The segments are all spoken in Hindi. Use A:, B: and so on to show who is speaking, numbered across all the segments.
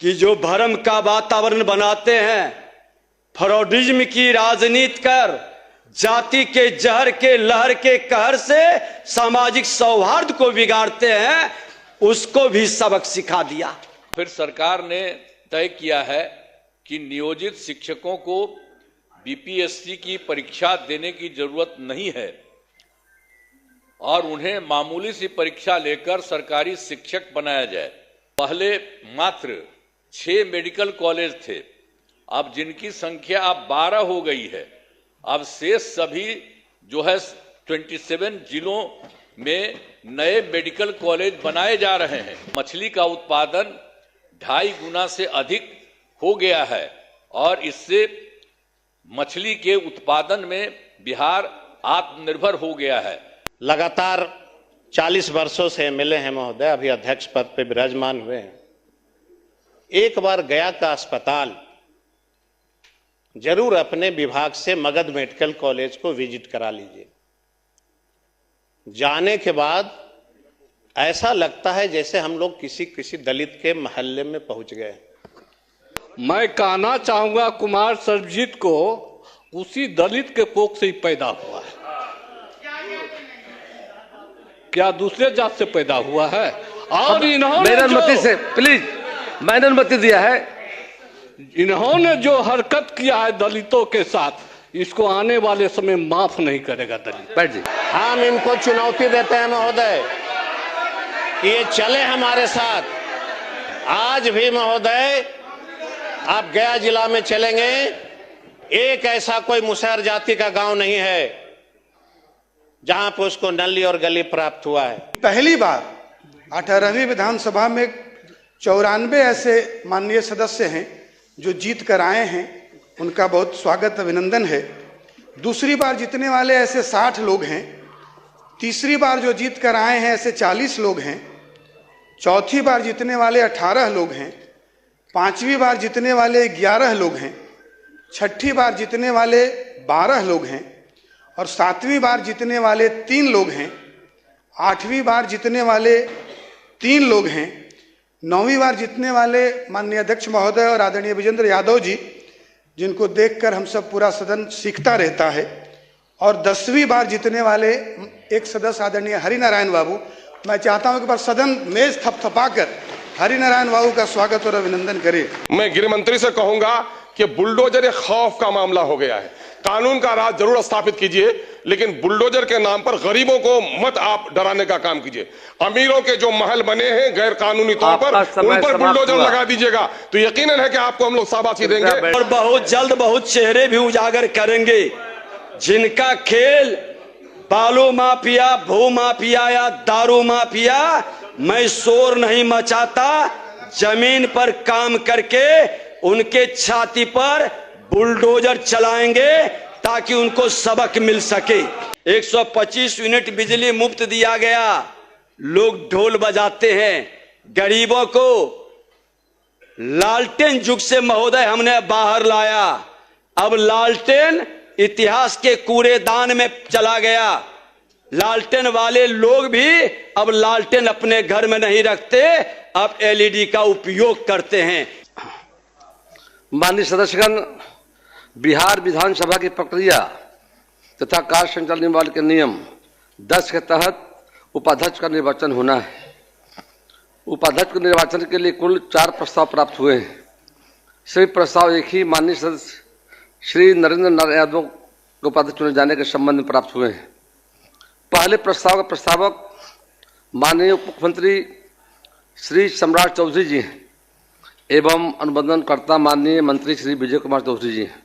A: कि जो भ्रम का वातावरण बनाते हैं, फ्रॉडिज्म की राजनीति कर, जाति के जहर के लहर के कहर से सामाजिक सौहार्द को बिगाड़ते हैं, उसको भी सबक सिखा दिया।
B: फिर सरकार ने तय किया है कि नियोजित शिक्षकों को बीपीएससी की परीक्षा देने की जरूरत नहीं है और उन्हें मामूली सी परीक्षा लेकर सरकारी शिक्षक बनाया जाए। पहले मात्र 6 मेडिकल कॉलेज थे, अब जिनकी संख्या अब 12 हो गई है। अब शेष सभी जो है 27 जिलों में नए मेडिकल कॉलेज बनाए जा रहे हैं। मछली का उत्पादन 2.5 गुना से अधिक हो गया है और इससे मछली के उत्पादन में बिहार आत्मनिर्भर हो गया है।
C: लगातार 40 वर्षों से एमएलए हैं महोदय, अभी अध्यक्ष पद पे विराजमान हुए हैं। एक बार गया का अस्पताल जरूर अपने विभाग से मगध मेडिकल कॉलेज को विजिट करा लीजिए। जाने के बाद ऐसा लगता है जैसे हम लोग किसी दलित के मोहल्ले में पहुंच गए।
D: मैं कहना चाहूंगा कुमार सर्वजीत को उसी दलित के कोख से ही पैदा हुआ है, क्या दूसरे जात से पैदा हुआ है? और इन्होंने
E: मेरी अनुमति से प्लीज, मैंने अनुमति दिया है।
D: इन्होंने जो हरकत किया है दलितों के साथ, इसको आने वाले समय माफ नहीं करेगा दलित।
E: बैठ जी।
C: हम इनको चुनौती देते हैं महोदय कि ये चले हमारे साथ। आज भी महोदय आप गया जिला में चलेंगे, एक ऐसा कोई मुसहर जाति का गांव नहीं है जहां पर उसको नली और गली प्राप्त हुआ है।
F: पहली बार 18वीं विधानसभा में 94 ऐसे माननीय सदस्य हैं जो जीत कर आए हैं, उनका बहुत स्वागत अभिनंदन है। दूसरी बार जीतने वाले ऐसे 60 लोग हैं। तीसरी बार जो जीत कर आए हैं ऐसे 40 लोग हैं। चौथी बार जीतने वाले 18 लोग हैं। 5वीं बार जीतने वाले 11 लोग हैं। 6ठी बार जीतने वाले 12 लोग हैं और 7वीं बार जीतने वाले 3 लोग हैं। 8वीं बार जीतने वाले 3 लोग हैं। 9वीं बार जीतने वाले माननीय अध्यक्ष महोदय और आदरणीय विजेंद्र यादव जी, जिनको देखकर हम सब पूरा सदन सीखता रहता है। और 10वीं बार जीतने वाले एक सदस्य आदरणीय हरिनारायण बाबू। मैं चाहता हूं कि बार सदन मेज थपथपाकर हरिनारायण बाबू का स्वागत और अभिनंदन करें।
G: मैं गृह मंत्री से कहूंगा कि बुलडोजर एक खौफ का मामला हो गया है। कानून का राज जरूर स्थापित कीजिए, लेकिन बुलडोजर के नाम पर गरीबों को मत आप डराने का काम कीजिए। अमीरों के जो महल बने हैं गैर कानूनी तौर पर, उन पर बुलडोजर लगा दीजिएगा तो यकीनन है कि आपको हम लोग शाबाशी देंगे
A: और बहुत जल्द बहुत चेहरे भी उजागर करेंगे जिनका खेल बालू माफिया, भू माफिया या दारू माफिया। मैं शोर नहीं मचाता, जमीन पर काम करके उनके छाती पर बुलडोजर चलाएंगे ताकि उनको सबक मिल सके। 125 यूनिट बिजली मुफ्त दिया गया, लोग ढोल बजाते हैं। गरीबों को लालटेन युग से महोदय हमने बाहर लाया। अब लालटेन इतिहास के कूड़ेदान में चला गया। लालटेन वाले लोग भी अब लालटेन अपने घर में नहीं रखते, अब एलईडी का उपयोग करते हैं।
E: माननीय सदस्यगण, बिहार विधानसभा की प्रक्रिया तथा कार्य संचालन नियमावली के नियम 10 के तहत उपाध्यक्ष का निर्वाचन होना है। उपाध्यक्ष के निर्वाचन के लिए कुल 4 प्रस्ताव प्राप्त हुए हैं। सभी प्रस्ताव एक ही माननीय सदस्य श्री नरेंद्र नारायण यादव को उपाध्यक्ष चुने जाने के संबंध में प्राप्त हुए हैं। पहले प्रस्ताव का प्रस्तावक माननीय उप मुख्यमंत्री श्री सम्राट चौधरी जी हैं एवं अनुमोदनकर्ता माननीय मंत्री श्री विजय कुमार चौधरी जी हैं।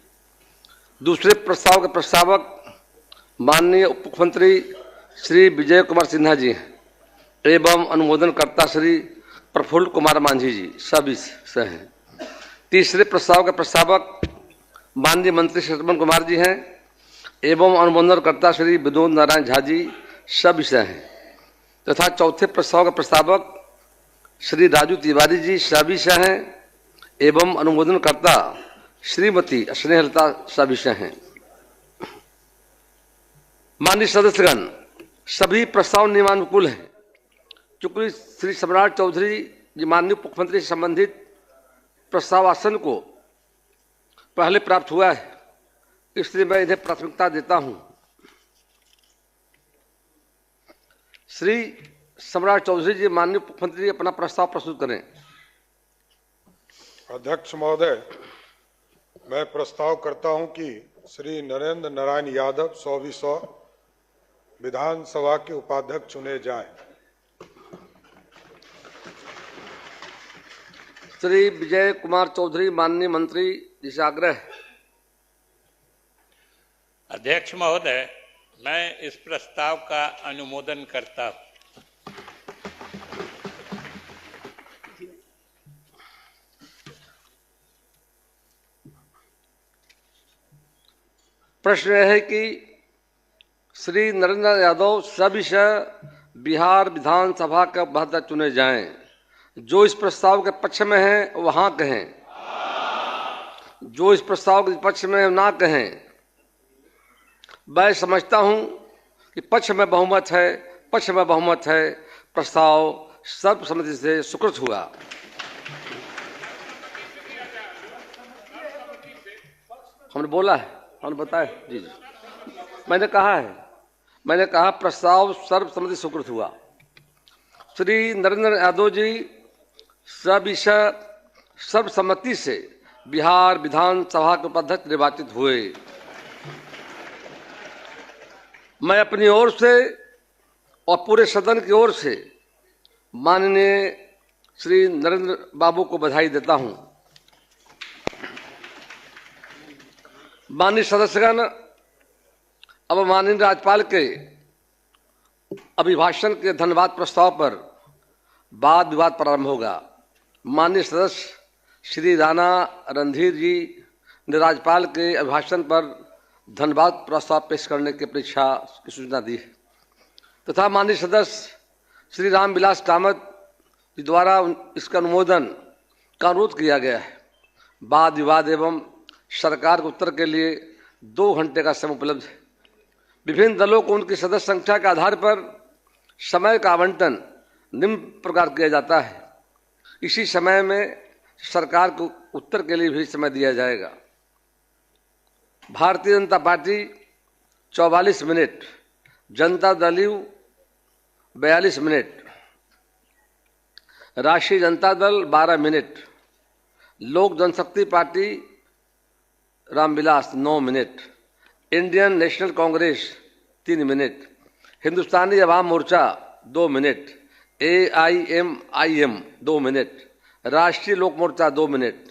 E: दूसरे प्रस्ताव के प्रस्तावक माननीय उप मुख्यमंत्री श्री विजय कुमार सिन्हा जी हैं एवं अनुमोदनकर्ता श्री प्रफुल्ल कुमार मांझी जी सभी से हैं। तीसरे प्रस्ताव के प्रस्तावक माननीय मंत्री श्रवण कुमार जी हैं एवं अनुमोदनकर्ता श्री विनोद नारायण झा जी सब विषय हैं तथा चौथे प्रस्ताव के प्रस्तावक श्री राजू तिवारी जी सब विषय हैं एवं अनुमोदनकर्ता श्रीमती स्नेहलता सब विषय हैं। माननीय सदस्यगण, सभी प्रस्ताव नियमानुकूल हैं। चूंकि श्री सम्राट चौधरी जी माननीय मुख्यमंत्री से संबंधित प्रस्ताव आसन को पहले प्राप्त हुआ है, इसलिए मैं इन्हें प्राथमिकता देता हूं। श्री सम्राट चौधरी जी, माननीय मुख्यमंत्री जी, अपना प्रस्ताव प्रस्तुत करें।
H: अध्यक्ष महोदय, मैं प्रस्ताव करता हूं कि श्री नरेंद्र नारायण यादव 100 विधानसभा के उपाध्यक्ष चुने जाएं।
E: श्री विजय कुमार चौधरी, माननीय मंत्री जी से आग्रह।
I: अध्यक्ष महोदय, मैं इस प्रस्ताव का अनुमोदन करता हूं।
E: प्रश्न यह है कि श्री नरेंद्र यादव सविशय बिहार विधानसभा के उपाध्यक्ष चुने जाएं। जो इस प्रस्ताव के पक्ष में हैं वो हाँ कहें, जो इस प्रस्ताव के पक्ष में ना कहें। मैं समझता हूं कि पक्ष में बहुमत है, प्रस्ताव सर्वसम्मति से स्वीकृत हुआ। हमने बोला है, हमने बताया जी, मैंने कहा प्रस्ताव सर्वसम्मति स्वीकृत हुआ। श्री नरेंद्र यादव जी सविशय सर्वसम्मति से बिहार विधानसभा के उपाध्यक्ष निर्वाचित हुए। मैं अपनी ओर से और पूरे सदन की ओर से माननीय श्री नरेंद्र बाबू को बधाई देता हूं। माननीय सदस्यगण, अब माननीय राज्यपाल के अभिभाषण के धन्यवाद प्रस्ताव पर वाद विवाद प्रारंभ होगा। माननीय सदस्य श्री राणा रणधीर जी ने राज्यपाल के अभिभाषण पर धन्यवाद प्रस्ताव पेश करने की अपेक्षा की सूचना दी है तथा माननीय सदस्य श्री रामविलास कामत जी द्वारा इसका अनुमोदन का अनुरोध किया गया है। वाद विवाद एवं सरकार के उत्तर के लिए 2 घंटे का समय उपलब्ध है। विभिन्न दलों को उनकी सदस्य संख्या के आधार पर समय का आवंटन निम्न प्रकार किया जाता है। इसी समय में सरकार को उत्तर के लिए भी समय दिया जाएगा। Bharatiya Janata party 44 minute, Janata Dal you 42 minute, राष्ट्रीय Janata Dal 12 minute, Lok Janshakti Party Ramvilas 9 minute, Indian National Congress 3 minute, Hindustani Awam Morcha 2 minute, AIMIM 2 minute, Rashtriya Lok Morcha 2 minute,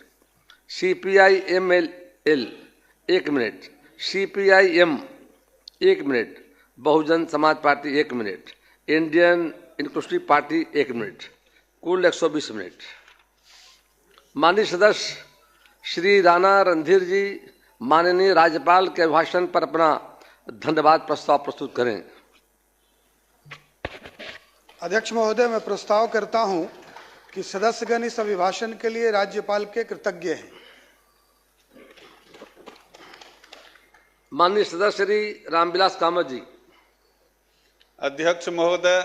E: CPI-ML 1 minute, CPI-M 1 minute, Bahujan Samaj Party 1 minute, Indian Inclusive Party 1 minute, कुल 120 मिनट। माननीय सदस्य श्री राणा रणधीर जी माननीय राज्यपाल के अभिभाषण पर अपना धन्यवाद प्रस्ताव प्रस्तुत करें।
F: अध्यक्ष महोदय, मैं प्रस्ताव करता हूं कि सदस्यगण इस अभिभाषण के लिए राज्यपाल के कृतज्ञ हैं।
E: माननीय सदस्य श्री रामविलास कामत जी।
J: अध्यक्ष महोदय,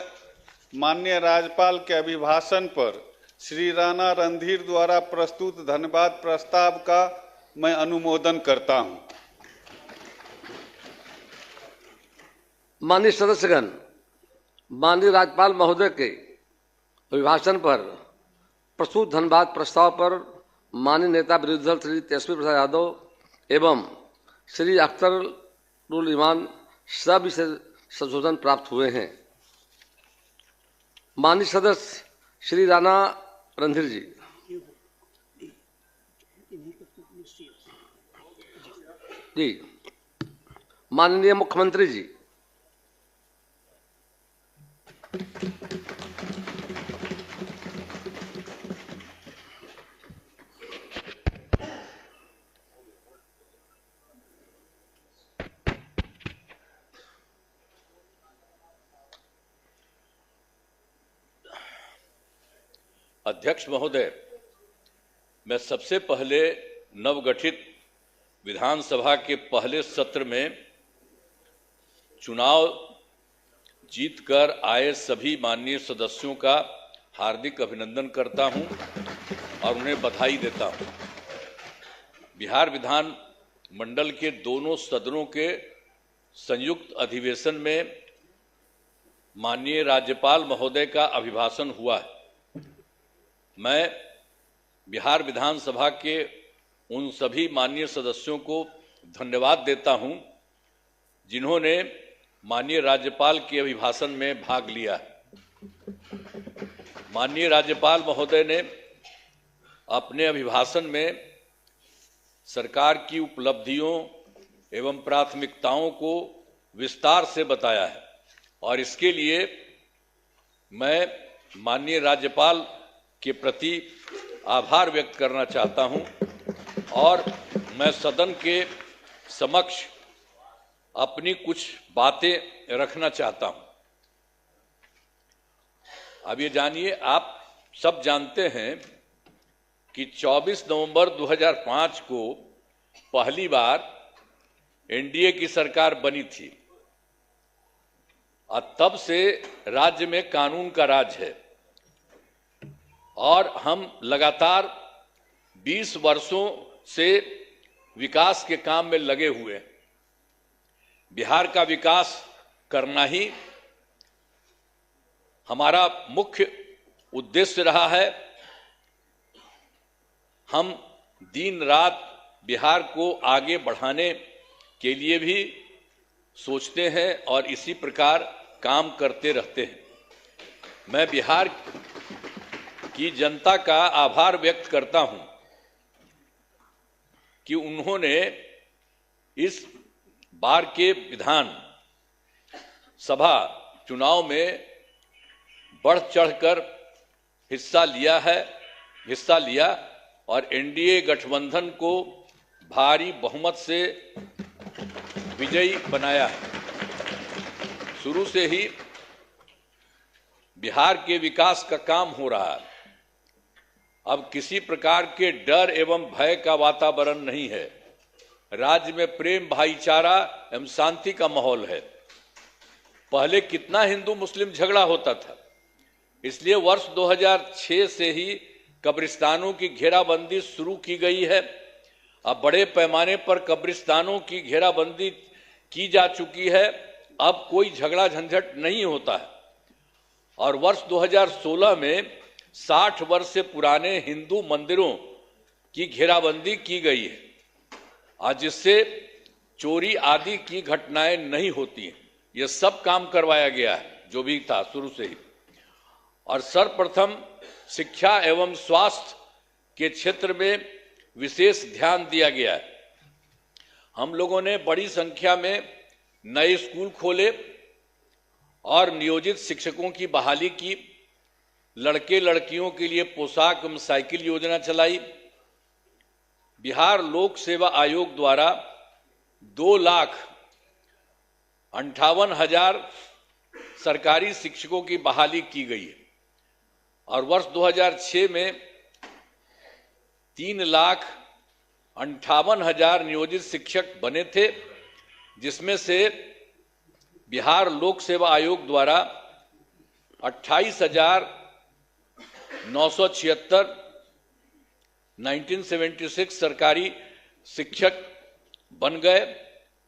J: माननीय राज्यपाल के अभिभाषण पर श्री राणा रणधीर द्वारा प्रस्तुत धन्यवाद प्रस्ताव का मैं अनुमोदन करता हूं।
E: माननीय सदस्यगण, माननीय राज्यपाल महोदय के अभिभाषण पर प्रस्तुत धन्यवाद प्रस्ताव पर माननीय नेता विरोधी दल श्री तेजस्वी प्रसाद यादव एवं श्री अख्तरुल ईमान सभी से संशोधन प्राप्त हुए हैं। माननीय सदस्य श्री राणा रणधीर जी। जी, माननीय मुख्यमंत्री जी।
B: अध्यक्ष महोदय, मैं सबसे पहले नवगठित विधानसभा के पहले सत्र में चुनाव जीतकर आए सभी माननीय सदस्यों का हार्दिक अभिनंदन करता हूं। और उन्हें बधाई देता हूं। बिहार विधान मंडल के दोनों सदनों के संयुक्त अधिवेशन में माननीय राज्यपाल महोदय का अभिभाषण हुआ है। मैं बिहार विधानसभा के उन सभी माननीय सदस्यों को धन्यवाद देता हूं जिन्होंने माननीय राज्यपाल के अभिभाषण में भाग लिया है। माननीय राज्यपाल महोदय ने अपने अभिभाषण में सरकार की उपलब्धियों एवं प्राथमिकताओं को विस्तार से बताया है और इसके लिए मैं माननीय राज्यपाल के प्रति आभार व्यक्त करना चाहता हूं और मैं सदन के समक्ष अपनी कुछ बातें रखना चाहता हूं। अब ये जानिए, आप सब जानते हैं कि 24 नवंबर 2005 को पहली बार एनडीए की सरकार बनी थी और तब से राज्य में कानून का राज है और हम लगातार 20 वर्षों से विकास के काम में लगे हुए हैं। बिहार का विकास करना ही हमारा मुख्य उद्देश्य रहा है। हम दिन रात बिहार को आगे बढ़ाने के लिए भी सोचते हैं और इसी प्रकार काम करते रहते हैं। मैं बिहार की जनता का आभार व्यक्त करता हूं कि उन्होंने इस बार के विधान सभा चुनाव में बढ़ चढ़कर हिस्सा लिया और एनडीए गठबंधन को भारी बहुमत से विजयी बनाया है। शुरू से ही बिहार के विकास का काम हो रहा है। अब किसी प्रकार के डर एवं भय का वातावरण नहीं है। राज्य में प्रेम, भाईचारा एवं शांति का माहौल है। पहले कितना हिंदू मुस्लिम झगड़ा होता था, इसलिए वर्ष 2006 से ही कब्रिस्तानों की घेराबंदी शुरू की गई है। अब बड़े पैमाने पर कब्रिस्तानों की घेराबंदी की जा चुकी है। अब कोई झगड़ा झंझट नहीं होता है और वर्ष 2016 में 60 वर्ष से पुराने हिंदू मंदिरों की घेराबंदी की गई है और जिससे चोरी आदि की घटनाएं नहीं होती हैं। यह सब काम करवाया गया है जो भी था शुरू से ही। और सर्वप्रथम शिक्षा एवं स्वास्थ्य के क्षेत्र में विशेष ध्यान दिया गया है। हम लोगों ने बड़ी संख्या में नए स्कूल खोले और नियोजित शिक्षकों की बहाली की। लड़के लड़कियों के लिए पोशाक एवं साइकिल योजना चलाई। बिहार लोक सेवा आयोग द्वारा 2,58,000 सरकारी शिक्षकों की बहाली की गई है और वर्ष 2006 में 3,58,000 नियोजित शिक्षक बने थे, जिसमें से बिहार लोक सेवा आयोग द्वारा 28,976 1976 सरकारी शिक्षक बन गए।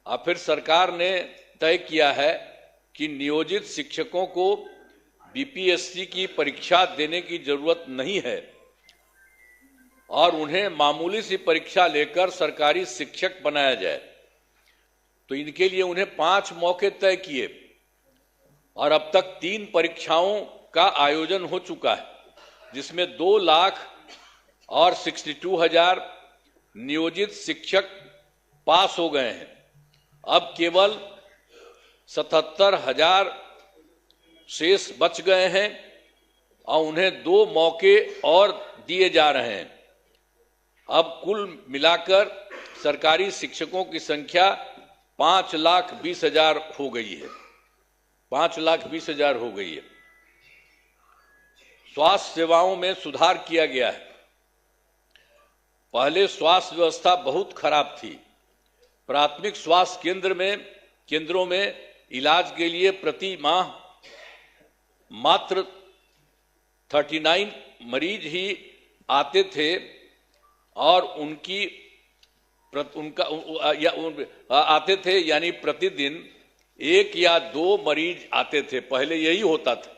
B: और फिर सरकार ने तय किया है कि नियोजित शिक्षकों को बीपीएससी की परीक्षा देने की जरूरत नहीं है और उन्हें मामूली सी परीक्षा लेकर सरकारी शिक्षक बनाया जाए। तो इनके लिए उन्हें 5 मौके तय किए और अब तक 3 परीक्षाओं का आयोजन हो चुका है, जिसमें 2,62,000 नियोजित शिक्षक पास हो गए हैं। अब केवल 77,000 शेष बच गए हैं और उन्हें 2 मौके और दिए जा रहे हैं। अब कुल मिलाकर सरकारी शिक्षकों की संख्या 5,20,000 हो गई है। 5,20,000 हो गई है। स्वास्थ्य सेवाओं में सुधार किया गया है। पहले स्वास्थ्य व्यवस्था बहुत खराब थी। प्राथमिक स्वास्थ्य केंद्रों में इलाज के लिए प्रति माह मात्र 39 मरीज ही आते थे और आते थे, यानी प्रतिदिन 1 या 2 मरीज आते थे। पहले यही होता था,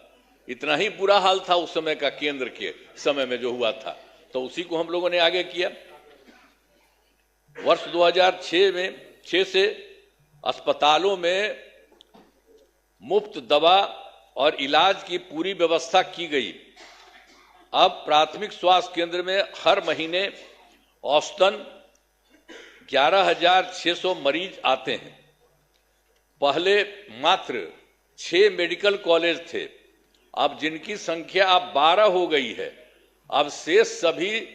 B: इतना ही बुरा हाल था उस समय का, केंद्र के समय में जो हुआ था। तो उसी को हम लोगों ने आगे किया। वर्ष 2006 से अस्पतालों में मुफ्त दवा और इलाज की पूरी व्यवस्था की गई। अब प्राथमिक स्वास्थ्य केंद्र में हर महीने औसतन 11,600 मरीज आते हैं। पहले मात्र 6 मेडिकल कॉलेज थे, अब जिनकी संख्या अब 12 हो गई है। अब शेष सभी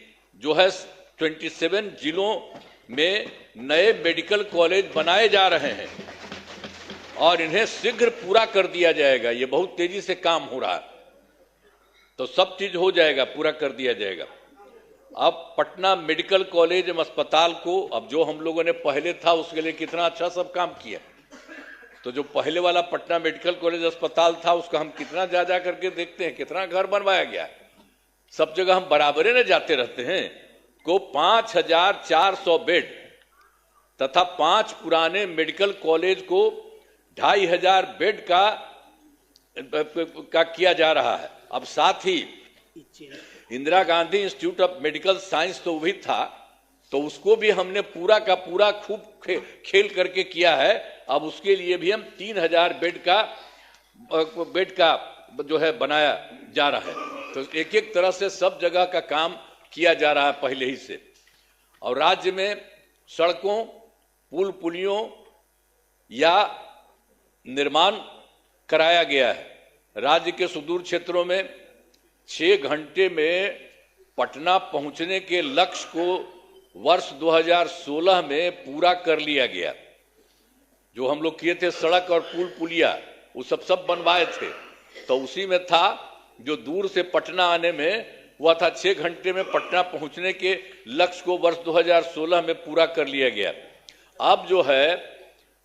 B: जो है 27 जिलों में नए मेडिकल कॉलेज बनाए जा रहे हैं और इन्हें शीघ्र पूरा कर दिया जाएगा। ये बहुत तेजी से काम हो रहा है, तो सब चीज हो जाएगा, पूरा कर दिया जाएगा। अब पटना मेडिकल कॉलेज एवं अस्पताल को, अब जो हम लोगों ने पहले था उसके लिए कितना अच्छा सब काम किया। तो जो पहले वाला पटना मेडिकल कॉलेज अस्पताल था उसका हम कितना जा करके देखते हैं, कितना घर बनवाया गया है। सब जगह हम बराबरे न जाते रहते हैं। को 5,400 बेड तथा 5 पुराने मेडिकल कॉलेज को 2,500 बेड का किया जा रहा है। अब साथ ही Indira Gandhi Institute of Medical Science तो भी था, तो उसको भी हमने पूरा का पूरा खूब खेल करके किया है। अब उसके लिए भी हम 3,000 बेड का जो है बनाया जा रहा है। तो एक एक तरह से सब जगह का काम किया जा रहा है पहले ही से। और राज्य में सड़कों, पुल पुलियों या निर्माण कराया गया है। राज्य के सुदूर क्षेत्रों में 6 घंटे में पटना पहुंचने के लक्ष्य को वर्ष 2016 में पूरा कर लिया गया। जो हम लोग किए थे सड़क और पुल पुलिया, वो सब बनवाए थे, तो उसी में था जो दूर से पटना आने में हुआ था 6 घंटे में पटना पहुंचने के लक्ष्य को वर्ष 2016 में पूरा कर लिया गया। अब जो है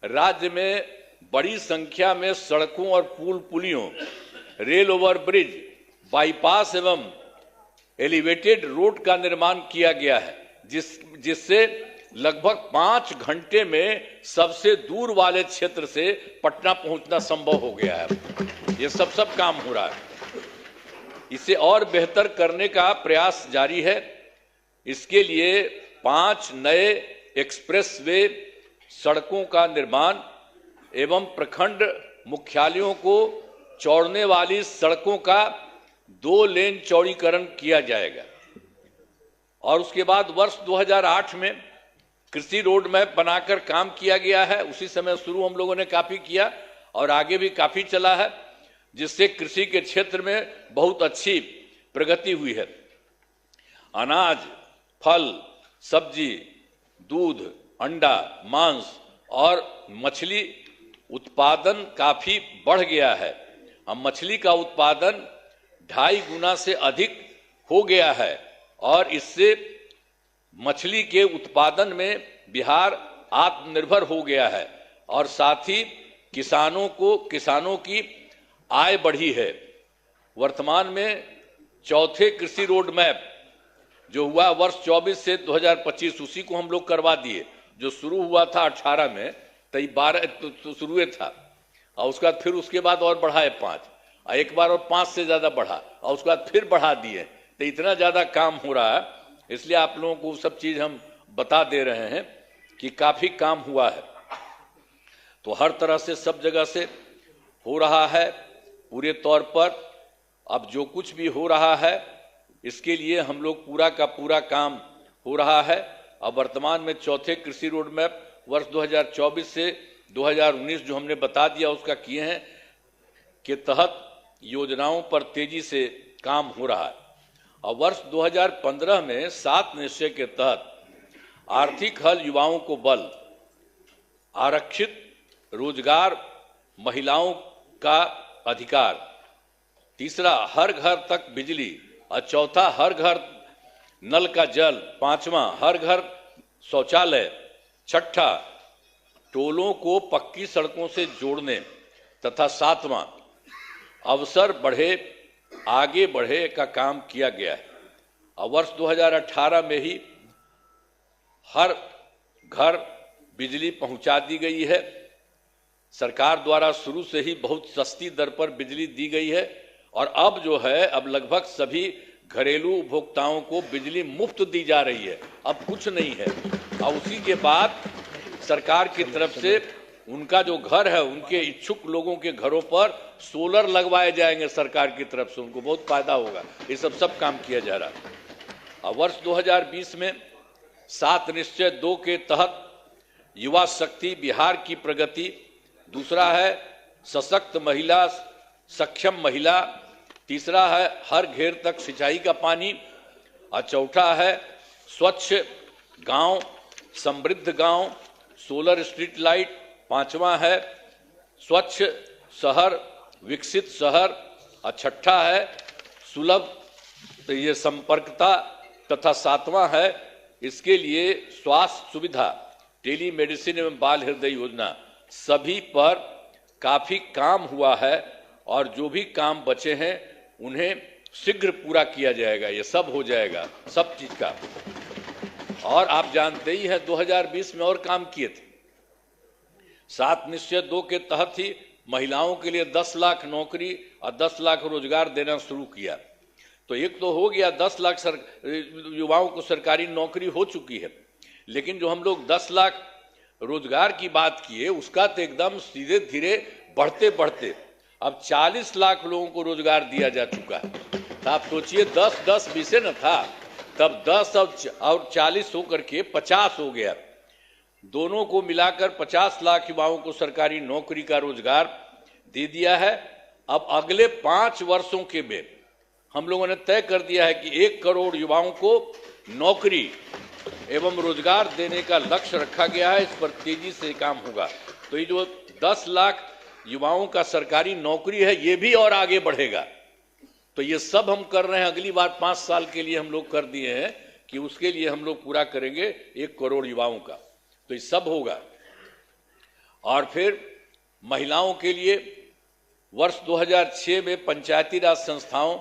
B: राज्य में बड़ी संख्या में सड़कों और पुल पुलियों, रेल ओवर ब्रिज, बाईपास एवं एलिवेटेड रोड का निर्माण किया गया है, जिससे लगभग 5 घंटे में सबसे दूर वाले क्षेत्र से पटना पहुंचना संभव हो गया है। ये सब काम हो रहा है। इसे और बेहतर करने का प्रयास जारी है। इसके लिए 5 नए एक्सप्रेसवे सड़कों का निर्माण एवं प्रखंड मुख्यालयों को जोड़ने वाली सड़कों का 2 लेन चौड़ीकरण किया जाएगा। और उसके बाद वर्ष 2008 में कृषि रोड मैप बनाकर काम किया गया है। उसी समय शुरू हम लोगों ने काफी किया और आगे भी काफी चला है, जिससे कृषि के क्षेत्र में बहुत अच्छी प्रगति हुई है। अनाज, फल, सब्जी, दूध, अंडा, मांस और मछली उत्पादन काफी बढ़ गया है। अब मछली का उत्पादन 2.5 गुना से अधिक हो गया है और इससे मछली के उत्पादन में बिहार आत्मनिर्भर हो गया है और साथ ही किसानों की आय बढ़ी है। वर्तमान में चौथे कृषि रोड मैप जो हुआ वर्ष 24 से 2025, उसी को हम लोग करवा दिए। जो शुरू हुआ था 18 में, तो 12 तो शुरू था और उसके बाद फिर उसके बाद और बढ़ाए 5, एक बार और 5 से ज्यादा बढ़ा और उसके बाद फिर बढ़ा दिए। तो इतना ज्यादा काम हो रहा है, इसलिए आप लोगों को सब चीज हम बता दे रहे हैं कि काफी काम हुआ है। तो हर तरह से सब जगह से हो रहा है पूरे तौर पर। अब जो कुछ भी हो रहा है इसके लिए हम लोग पूरा का पूरा काम हो रहा है। अब वर्तमान में चौथे कृषि रोड मैप वर्ष 2024 से 2019 जो हमने बता दिया उसका किए हैं के तहत योजनाओं पर तेजी से काम हो रहा है। और वर्ष 2015 में 7 निश्चय के तहत आर्थिक हल, युवाओं को बल, आरक्षित रोजगार, महिलाओं का अधिकार, तीसरा हर घर तक बिजली और चौथा हर घर नल का जल, पांचवा हर घर शौचालय, छठा टोलों को पक्की सड़कों से जोड़ने तथा सातवां अवसर बढ़े आगे बढ़े का काम किया गया है। और वर्ष 2018 में ही हर घर बिजली पहुंचा दी गई है। सरकार द्वारा शुरू से ही बहुत सस्ती दर पर बिजली दी गई है और अब जो है अब लगभग सभी घरेलू उपभोक्ताओं को बिजली मुफ्त दी जा रही है, अब कुछ नहीं है। और उसी के बाद सरकार की तरफ से उनका जो घर है उनके इच्छुक लोगों के घरों पर सोलर लगवाए जाएंगे सरकार की तरफ से, उनको बहुत फायदा होगा। ये सब काम किया जा रहा है। और वर्ष 2020 में 7 निश्चय 2 के तहत युवा शक्ति बिहार की प्रगति, दूसरा है सशक्त महिला सक्षम महिला, तीसरा है हर घेर तक सिंचाई का पानी और चौथा है स्वच्छ गांव समृद्ध गांव सोलर स्ट्रीट लाइट, पांचवा है स्वच्छ शहर विकसित शहर और छठा है सुलभ ये संपर्कता तथा सातवां है इसके लिए स्वास्थ्य सुविधा टेली मेडिसिन एवं बाल हृदय योजना। सभी पर काफी काम हुआ है और जो भी काम बचे हैं उन्हें शीघ्र पूरा किया जाएगा। ये सब हो जाएगा सब चीज का। और आप जानते ही हैं 2020 में और काम किए थे। 7 निश्चय 2 के तहत ही महिलाओं के लिए 10 लाख नौकरी और 10 लाख रोजगार देना शुरू किया। तो एक तो हो गया 10 लाख युवाओं को सरकारी नौकरी हो चुकी है, लेकिन जो हम लोग 10 लाख रोजगार की बात किए उसका तो एकदम सीधे धीरे बढ़ते बढ़ते अब 40 लाख लोगों को रोजगार दिया जा चुका है। तो आप सोचिए 10-10 बीसे न था, तब 10 और 40 होकर के 50 हो गया। दोनों को मिलाकर 50 लाख युवाओं को सरकारी नौकरी का रोजगार दे दिया है। अब अगले 5 वर्षों के में हम लोगों ने तय कर दिया है कि 1 करोड़ युवाओं को नौकरी एवं रोजगार देने का लक्ष्य रखा गया है। इस पर तेजी से काम होगा। तो ये जो 10 लाख युवाओं का सरकारी नौकरी है ये भी और आगे बढ़ेगा। तो ये सब हम कर रहे हैं। अगली बार 5 साल के लिए हम लोग कर दिए हैं कि उसके लिए हम लोग पूरा करेंगे 1 करोड़ युवाओं का। तो ये सब होगा। और फिर महिलाओं के लिए वर्ष 2006 में पंचायती राज संस्थाओं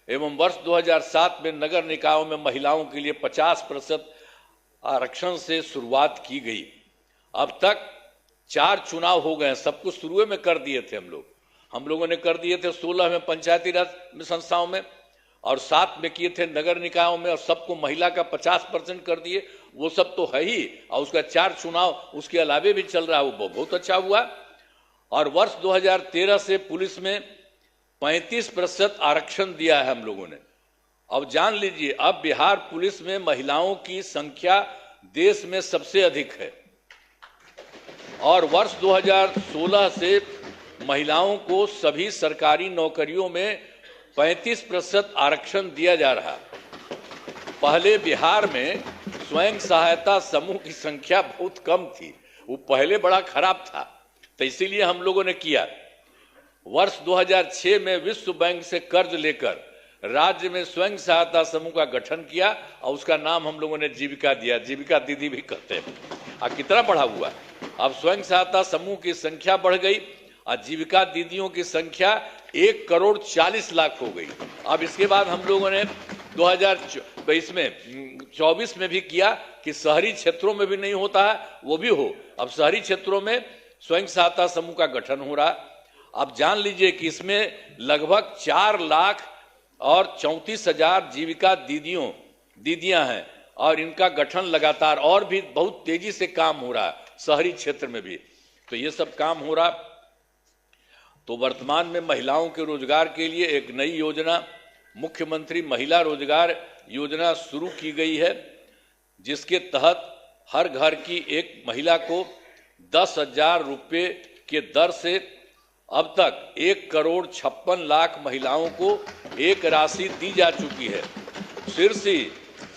B: एवं वर्ष 2007 में नगर निकायों में महिलाओं के लिए 50% आरक्षण से शुरुआत की गई। अब तक 4 चुनाव हो गए। सब कुछ शुरू में कर दिए थे हम लोगों ने कर दिए थे 16 में पंचायती राज संस्थाओं में और 7 में किए थे नगर निकायों में और सबको महिला का 50% कर दिए। वो सब तो है ही और उसका 4 चुनाव उसके अलावे भी चल रहा है, वो बहुत अच्छा हुआ। और वर्ष 2013 से पुलिस में 35% आरक्षण दिया है हम लोगों ने। अब जान लीजिए अब बिहार पुलिस में महिलाओं की संख्या देश में सबसे अधिक है। और वर्ष 2016 से महिलाओं को सभी सरकारी नौकरियों में 35% आरक्षण दिया जा रहा। पहले बिहार में स्वयं सहायता समूह की संख्या बहुत कम थी, वो पहले बड़ा खराब था, तो इसीलिए हम लोगों ने किया। वर्ष 2006 में विश्व बैंक से कर्ज लेकर राज्य में स्वयं सहायता समूह का गठन किया और उसका नाम हम लोगों ने जीविका दिया। जीविका दीदी भी कहते हैं। और कितना बढ़ा हुआ, अब स्वयं सहायता समूह की संख्या बढ़ गई और जीविका दीदियों की संख्या 1 करोड़ 40 लाख हो गई। अब इसके बाद हम लोगों ने 2024 में भी किया कि शहरी क्षेत्रों में भी नहीं होता है वो भी हो। अब शहरी क्षेत्रों में स्वयं सहायता समूह का गठन हो रहा। अब जान लीजिए कि इसमें लगभग 4,34,000 जीविका दीदियां हैं और इनका गठन लगातार और भी बहुत तेजी से काम हो रहा है शहरी क्षेत्र में भी। तो ये सब काम हो रहा। तो वर्तमान में महिलाओं के रोजगार के लिए एक नई योजना मुख्यमंत्री महिला रोजगार योजना शुरू की गई है, जिसके तहत हर घर की एक महिला को 10,000 रुपये के दर से अब तक 1 करोड़ 56 लाख महिलाओं को एक राशि दी जा चुकी है।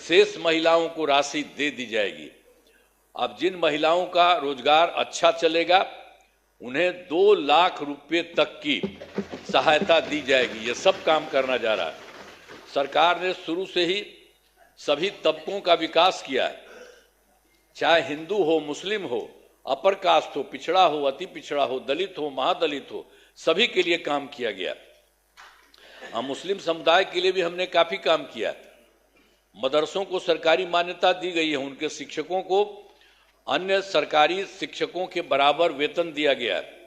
B: शेष महिलाओं को राशि दे दी जाएगी। अब जिन महिलाओं का रोजगार अच्छा चलेगा उन्हें 2 लाख रुपए तक की सहायता दी जाएगी। ये सब काम करना जा रहा है। सरकार ने शुरू से ही सभी तबकों का विकास किया है, चाहे हिंदू हो, मुस्लिम हो, अपर कास्ट हो, पिछड़ा हो, अति पिछड़ा हो, दलित हो, महादलित हो, सभी के लिए काम किया गया। मुस्लिम समुदाय के लिए भी हमने काफी काम किया। मदरसों को सरकारी मान्यता दी गई है, उनके शिक्षकों को अन्य सरकारी शिक्षकों के बराबर वेतन दिया गया है।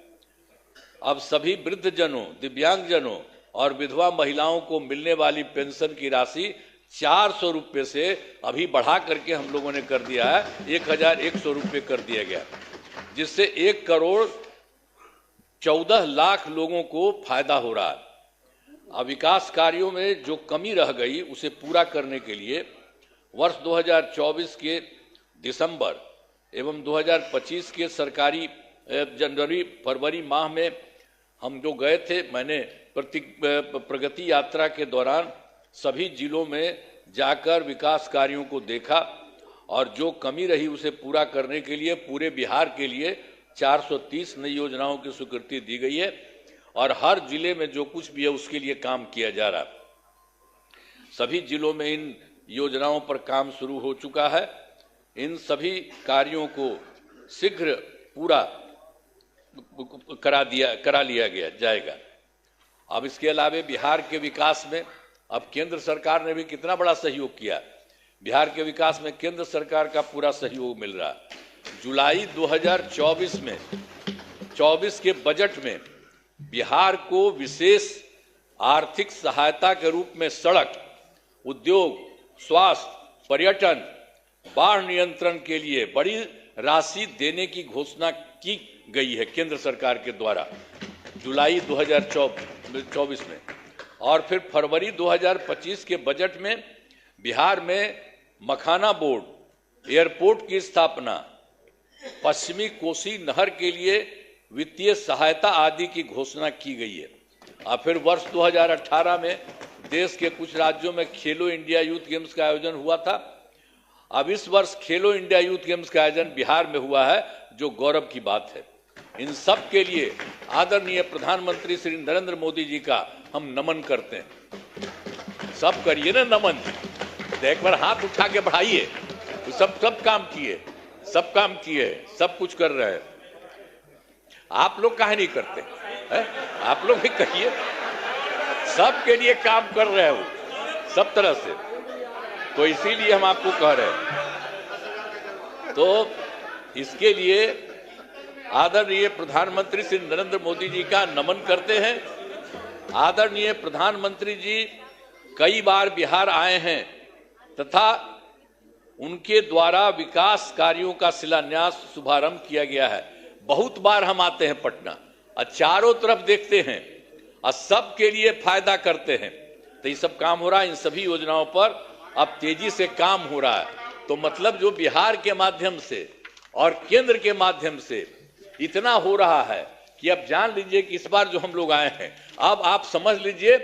B: अब सभी वृद्धजनों, दिव्यांगजनों और विधवा महिलाओं को मिलने वाली पेंशन की राशि 400 रुपये से अभी बढ़ा करके हम लोगों ने कर दिया है 1100 रुपये कर दिया गया, जिससे 1,14,00,000 लोगों को फायदा हो रहा है। अब विकास कार्यों में जो कमी रह गई उसे पूरा करने के लिए वर्ष 2024 के दिसंबर एवं 2025 के सरकारी जनवरी फरवरी माह में हम जो गए थे, मैंने प्रगति यात्रा के दौरान सभी जिलों में जाकर विकास कार्यों को देखा और जो कमी रही उसे पूरा करने के लिए पूरे बिहार के लिए 430 नई योजनाओं की स्वीकृति दी गई है और हर जिले में जो कुछ भी है उसके लिए काम किया जा रहा है। सभी जिलों में इन योजनाओं पर काम शुरू हो चुका है। इन सभी कार्यों को शीघ्र पूरा करा लिया गया जाएगा। अब इसके अलावा बिहार के विकास में अब केंद्र सरकार ने भी कितना बड़ा सहयोग किया। बिहार के विकास में केंद्र सरकार का पूरा सहयोग मिल रहा है। जुलाई 2024 के बजट में बिहार को विशेष आर्थिक सहायता के रूप में सड़क, उद्योग, स्वास्थ्य, पर्यटन, बाढ़ नियंत्रण के लिए बड़ी राशि देने की घोषणा की गई है केंद्र सरकार के द्वारा जुलाई 2024 में। और फिर फरवरी 2025 के बजट में बिहार में मखाना बोर्ड, एयरपोर्ट की स्थापना, पश्चिमी कोसी नहर के लिए वित्तीय सहायता आदि की घोषणा की गई है। और फिर वर्ष 2018 में देश के कुछ राज्यों में खेलो इंडिया यूथ गेम्स का आयोजन हुआ था। अब इस वर्ष खेलो इंडिया यूथ गेम्स का आयोजन बिहार में हुआ है, जो गौरव की बात है। इन सब के लिए आदरणीय प्रधानमंत्री श्री नरेंद्र मोदी जी का हम नमन करते हैं। सब करिए ना नमन, एक बार हाथ उठा के बढ़ाइए। तो सब काम किए, सब काम किए, सब कुछ कर रहे हैं। आप लोग काहे नहीं करते है? आप लोग भी कहिए, सबके लिए काम कर रहे हो सब तरह से। तो इसीलिए हम आपको कह रहे हैं। तो इसके लिए आदरणीय प्रधानमंत्री श्री नरेंद्र मोदी जी का नमन करते हैं। आदरणीय प्रधानमंत्री जी कई बार बिहार आए हैं तथा उनके द्वारा विकास कार्यों का शिलान्यास शुभारंभ किया गया है। बहुत बार हम आते हैं पटना और चारों तरफ देखते हैं और सबके लिए फायदा करते हैं। तो ये सब काम हो रहा है। इन सभी योजनाओं पर अब तेजी से काम हो रहा है। तो मतलब जो बिहार के माध्यम से और केंद्र के माध्यम से इतना हो रहा है कि अब जान लीजिए कि इस बार जो हम लोग आए हैं, अब आप समझ लीजिए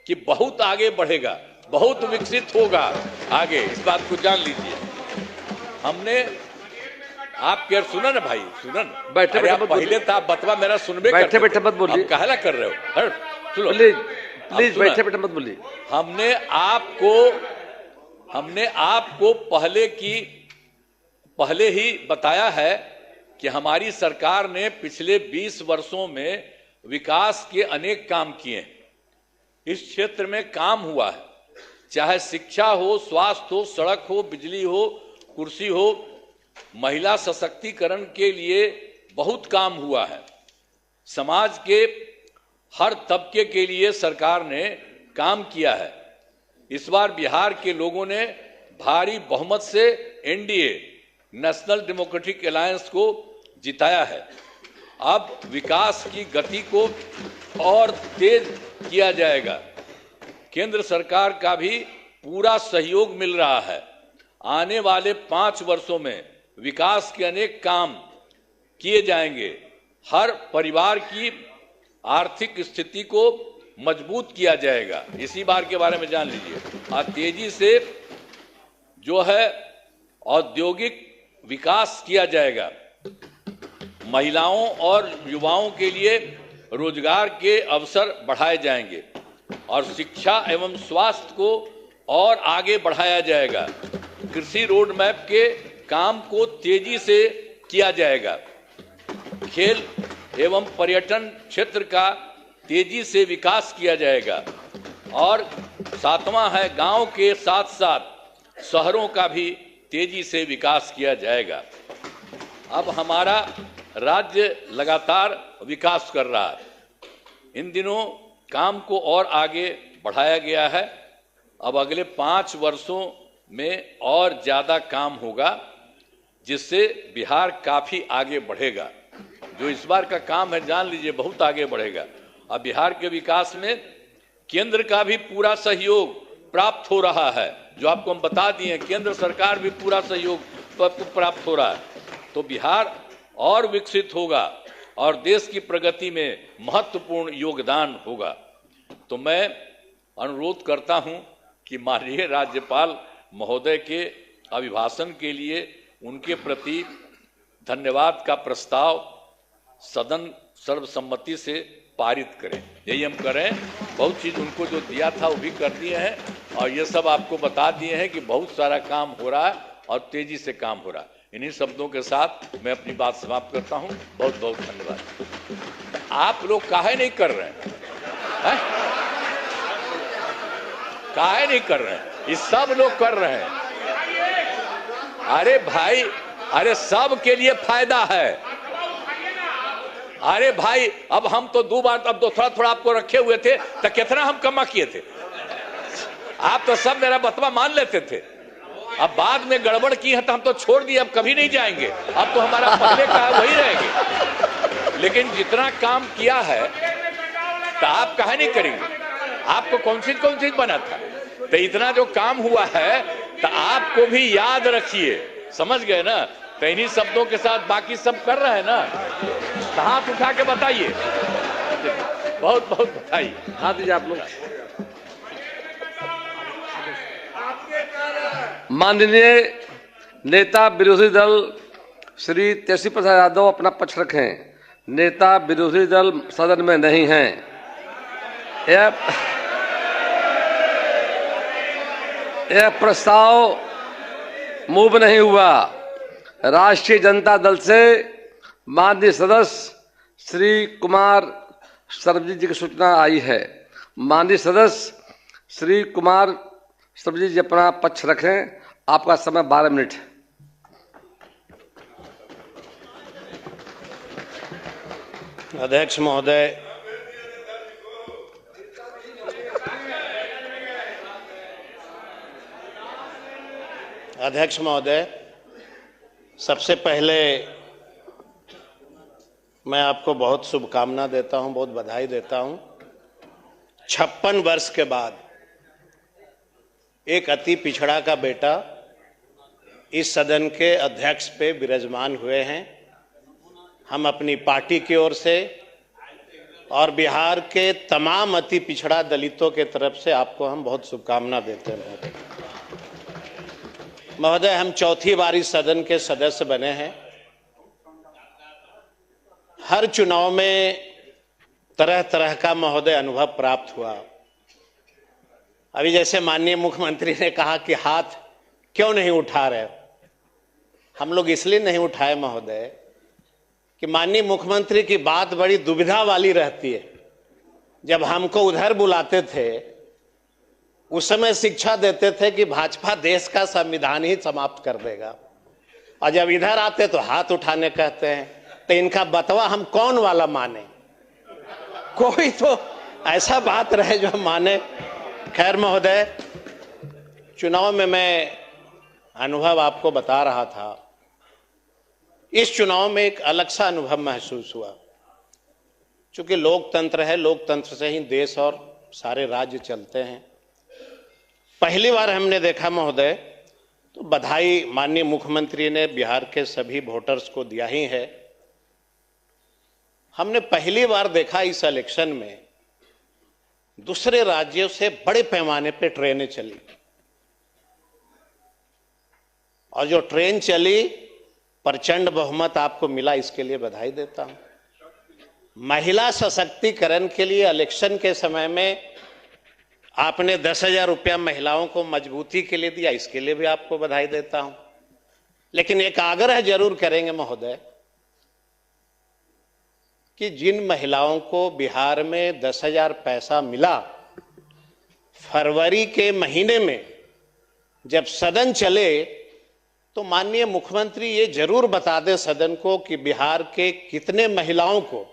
B: कि बहुत आगे बढ़ेगा, बहुत विकसित होगा आगे। इस बात को जान लीजिए। हमने आप क्या सुना ना भाई, सुना ना,
E: बैठे बैठे
B: पहले था बतवा मेरा सुनबे,
E: बैठे बैठे मत बोलिए,
B: कहला कर रहे हो।
E: प्लीज बैठे बैठे मत बोलिए।
B: हमने आपको पहले ही बताया है कि हमारी सरकार ने पिछले 20 वर्षों में विकास के अनेक काम किए हैं। इस क्षेत्र में काम हुआ है, चाहे शिक्षा हो, स्वास्थ्य हो, सड़क हो, बिजली हो, कुर्सी हो, महिला सशक्तिकरण के लिए बहुत काम हुआ है। समाज के हर तबके के लिए सरकार ने काम किया है। इस बार बिहार के लोगों ने भारी बहुमत से एनडीए, नेशनल डेमोक्रेटिक अलायंस को जिताया है। अब विकास की गति को और तेज किया जाएगा। केंद्र सरकार का भी पूरा सहयोग मिल रहा है। आने वाले 5 वर्षों में विकास के अनेक काम किए जाएंगे। हर परिवार की आर्थिक स्थिति को मजबूत किया जाएगा। इसी बार के बारे में जान लीजिए। और तेजी से जो है औद्योगिक विकास किया जाएगा। महिलाओं और युवाओं के लिए रोजगार के अवसर बढ़ाए जाएंगे और शिक्षा एवं स्वास्थ्य को और आगे बढ़ाया जाएगा। कृषि रोड मैप के काम को तेजी से किया जाएगा। खेल एवं पर्यटन क्षेत्र का तेजी से विकास किया जाएगा। और 7वां है, गांव के साथ साथ शहरों का भी तेजी से विकास किया जाएगा। अब हमारा राज्य लगातार विकास कर रहा है। इन दिनों काम को और आगे बढ़ाया गया है। अब अगले 5 वर्षों में और ज्यादा काम होगा, जिससे बिहार काफी आगे बढ़ेगा। जो इस बार का काम है, जान लीजिए, बहुत आगे बढ़ेगा। अब बिहार के विकास में केंद्र का भी पूरा सहयोग प्राप्त हो रहा है। जो आपको हम बता दिए, केंद्र सरकार भी पूरा सहयोग प्राप्त हो रहा है। तो बिहार और विकसित होगा और देश की प्रगति में महत्वपूर्ण योगदान होगा। तो मैं अनुरोध करता हूं कि माननीय राज्यपाल महोदय के अभिभाषण के लिए उनके प्रति धन्यवाद का प्रस्ताव सदन सर्वसम्मति से पारित करें। यही हम करें। बहुत चीज उनको जो दिया था वो भी कर दिए हैं, और ये सब आपको बता दिए हैं कि बहुत सारा काम हो रहा है और तेजी से काम हो रहा है। इन्हीं शब्दों के साथ मैं अपनी बात समाप्त करता हूं। बहुत बहुत धन्यवाद। आप लोग काहे नहीं कर रहे हैं? काहे नहीं कर रहे हैं? ये सब लोग कर रहे हैं। अरे भाई, अरे सब के लिए फायदा है। अरे भाई, अब हम तो 2 बार, अब तो थोड़ा थोड़ा आपको रखे हुए थे, तो कितना हम कमा किए थे। आप तो सब मेरा बतवा मान लेते थे। अब बाद में गड़बड़ की है तो हम तो छोड़ दिए, अब कभी नहीं जाएंगे। अब तो हमारा पहले का है वही रहेंगे। लेकिन जितना काम किया है तो आप काहे नहीं करेंगे? आपको कौन चीज बना था? तो इतना जो काम हुआ है तो आपको भी याद रखिए। समझ गए ना? तो इन्हीं शब्दों के साथ बाकी सब कर रहे हैं ना, तो हाथ उठा के बताइए। बहुत बहुत बधाई।
E: हाथ दीजिए आप लोग। माननीय नेता विरोधी दल श्री तेजस्वी प्रसाद यादव अपना पक्ष रखें। नेता विरोधी दल सदन में नहीं हैं। यह प्रस्ताव मूव नहीं हुआ। राष्ट्रीय जनता दल से माननीय सदस्य श्री कुमार सर्वजीत जी की सूचना आई है। माननीय सदस्य श्री कुमार सर्वजीत जी अपना पक्ष रखें। आपका समय 12 मिनट है।
C: अध्यक्ष महोदय, सबसे पहले मैं आपको बहुत शुभकामना देता हूं, बहुत बधाई देता हूं। 56 वर्ष के बाद एक अति पिछड़ा का बेटा इस सदन के अध्यक्ष पे विराजमान हुए हैं। हम अपनी पार्टी की ओर से और बिहार के तमाम अति पिछड़ा दलितों के तरफ से आपको हम बहुत शुभकामना देते हैं। महोदय, हम 4थी बार इस सदन के सदस्य बने हैं। हर चुनाव में तरह तरह का महोदय अनुभव प्राप्त हुआ। अभी जैसे माननीय मुख्यमंत्री ने कहा कि हाथ क्यों नहीं उठा रहे, हम लोग इसलिए नहीं उठाए महोदय कि माननीय मुख्यमंत्री की बात बड़ी दुविधा वाली रहती है। जब हमको उधर बुलाते थे उस समय शिक्षा देते थे कि भाजपा देश का संविधान ही समाप्त कर देगा, और जब इधर आते तो हाथ उठाने कहते हैं। तो इनका बतवा हम कौन वाला माने? कोई तो ऐसा बात रहे जो हम माने। खैर महोदय, चुनाव में मैं अनुभव आपको बता रहा था। इस चुनाव में एक अलग सा अनुभव महसूस हुआ। चूंकि लोकतंत्र है, लोकतंत्र से ही देश और सारे राज्य चलते हैं। पहली बार हमने देखा महोदय, तो बधाई माननीय मुख्यमंत्री ने बिहार के सभी वोटर्स को दिया ही है। हमने पहली बार देखा इस इलेक्शन में दूसरे राज्यों से बड़े पैमाने पे ट्रेनें चली, और जो ट्रेन चली प्रचंड बहुमत आपको मिला, इसके लिए बधाई देता हूं। महिला सशक्तिकरण के लिए इलेक्शन के समय में आपने 10,000 रुपया महिलाओं को मजबूती के लिए दिया, इसके लिए भी आपको बधाई देता हूं। लेकिन एक आग्रह जरूर करेंगे महोदय कि जिन महिलाओं को बिहार में 10,000 पैसा मिला फरवरी के महीने में, जब सदन चले तो माननीय मुख्यमंत्री ये जरूर बता दें सदन को कि बिहार के कितने महिलाओं को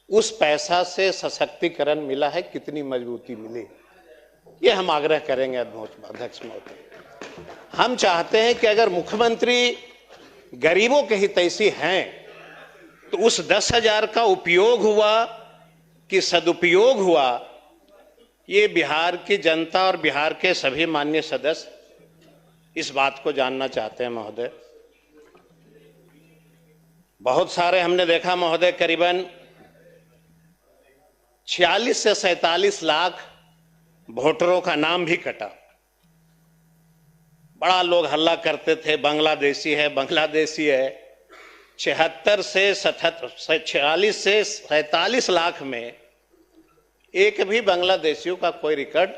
C: उस पैसा से सशक्तिकरण मिला है, कितनी मजबूती मिली। ये हम आग्रह करेंगे अध्यक्ष महोदय। हम चाहते हैं कि अगर मुख्यमंत्री गरीबों के हितैषी हैं तो उस 10,000 का उपयोग हुआ कि सदुपयोग हुआ, ये बिहार की जनता और बिहार के सभी माननीय सदस्य इस बात को जानना चाहते हैं महोदय। बहुत सारे हमने देखा महोदय, करीबन 46 से 47 लाख वोटरों का नाम भी कटा। बड़ा लोग हल्ला करते थे, बांग्लादेशी है, बांग्लादेशी है। 46 से 47 लाख में एक भी बांग्लादेशियों का कोई रिकॉर्ड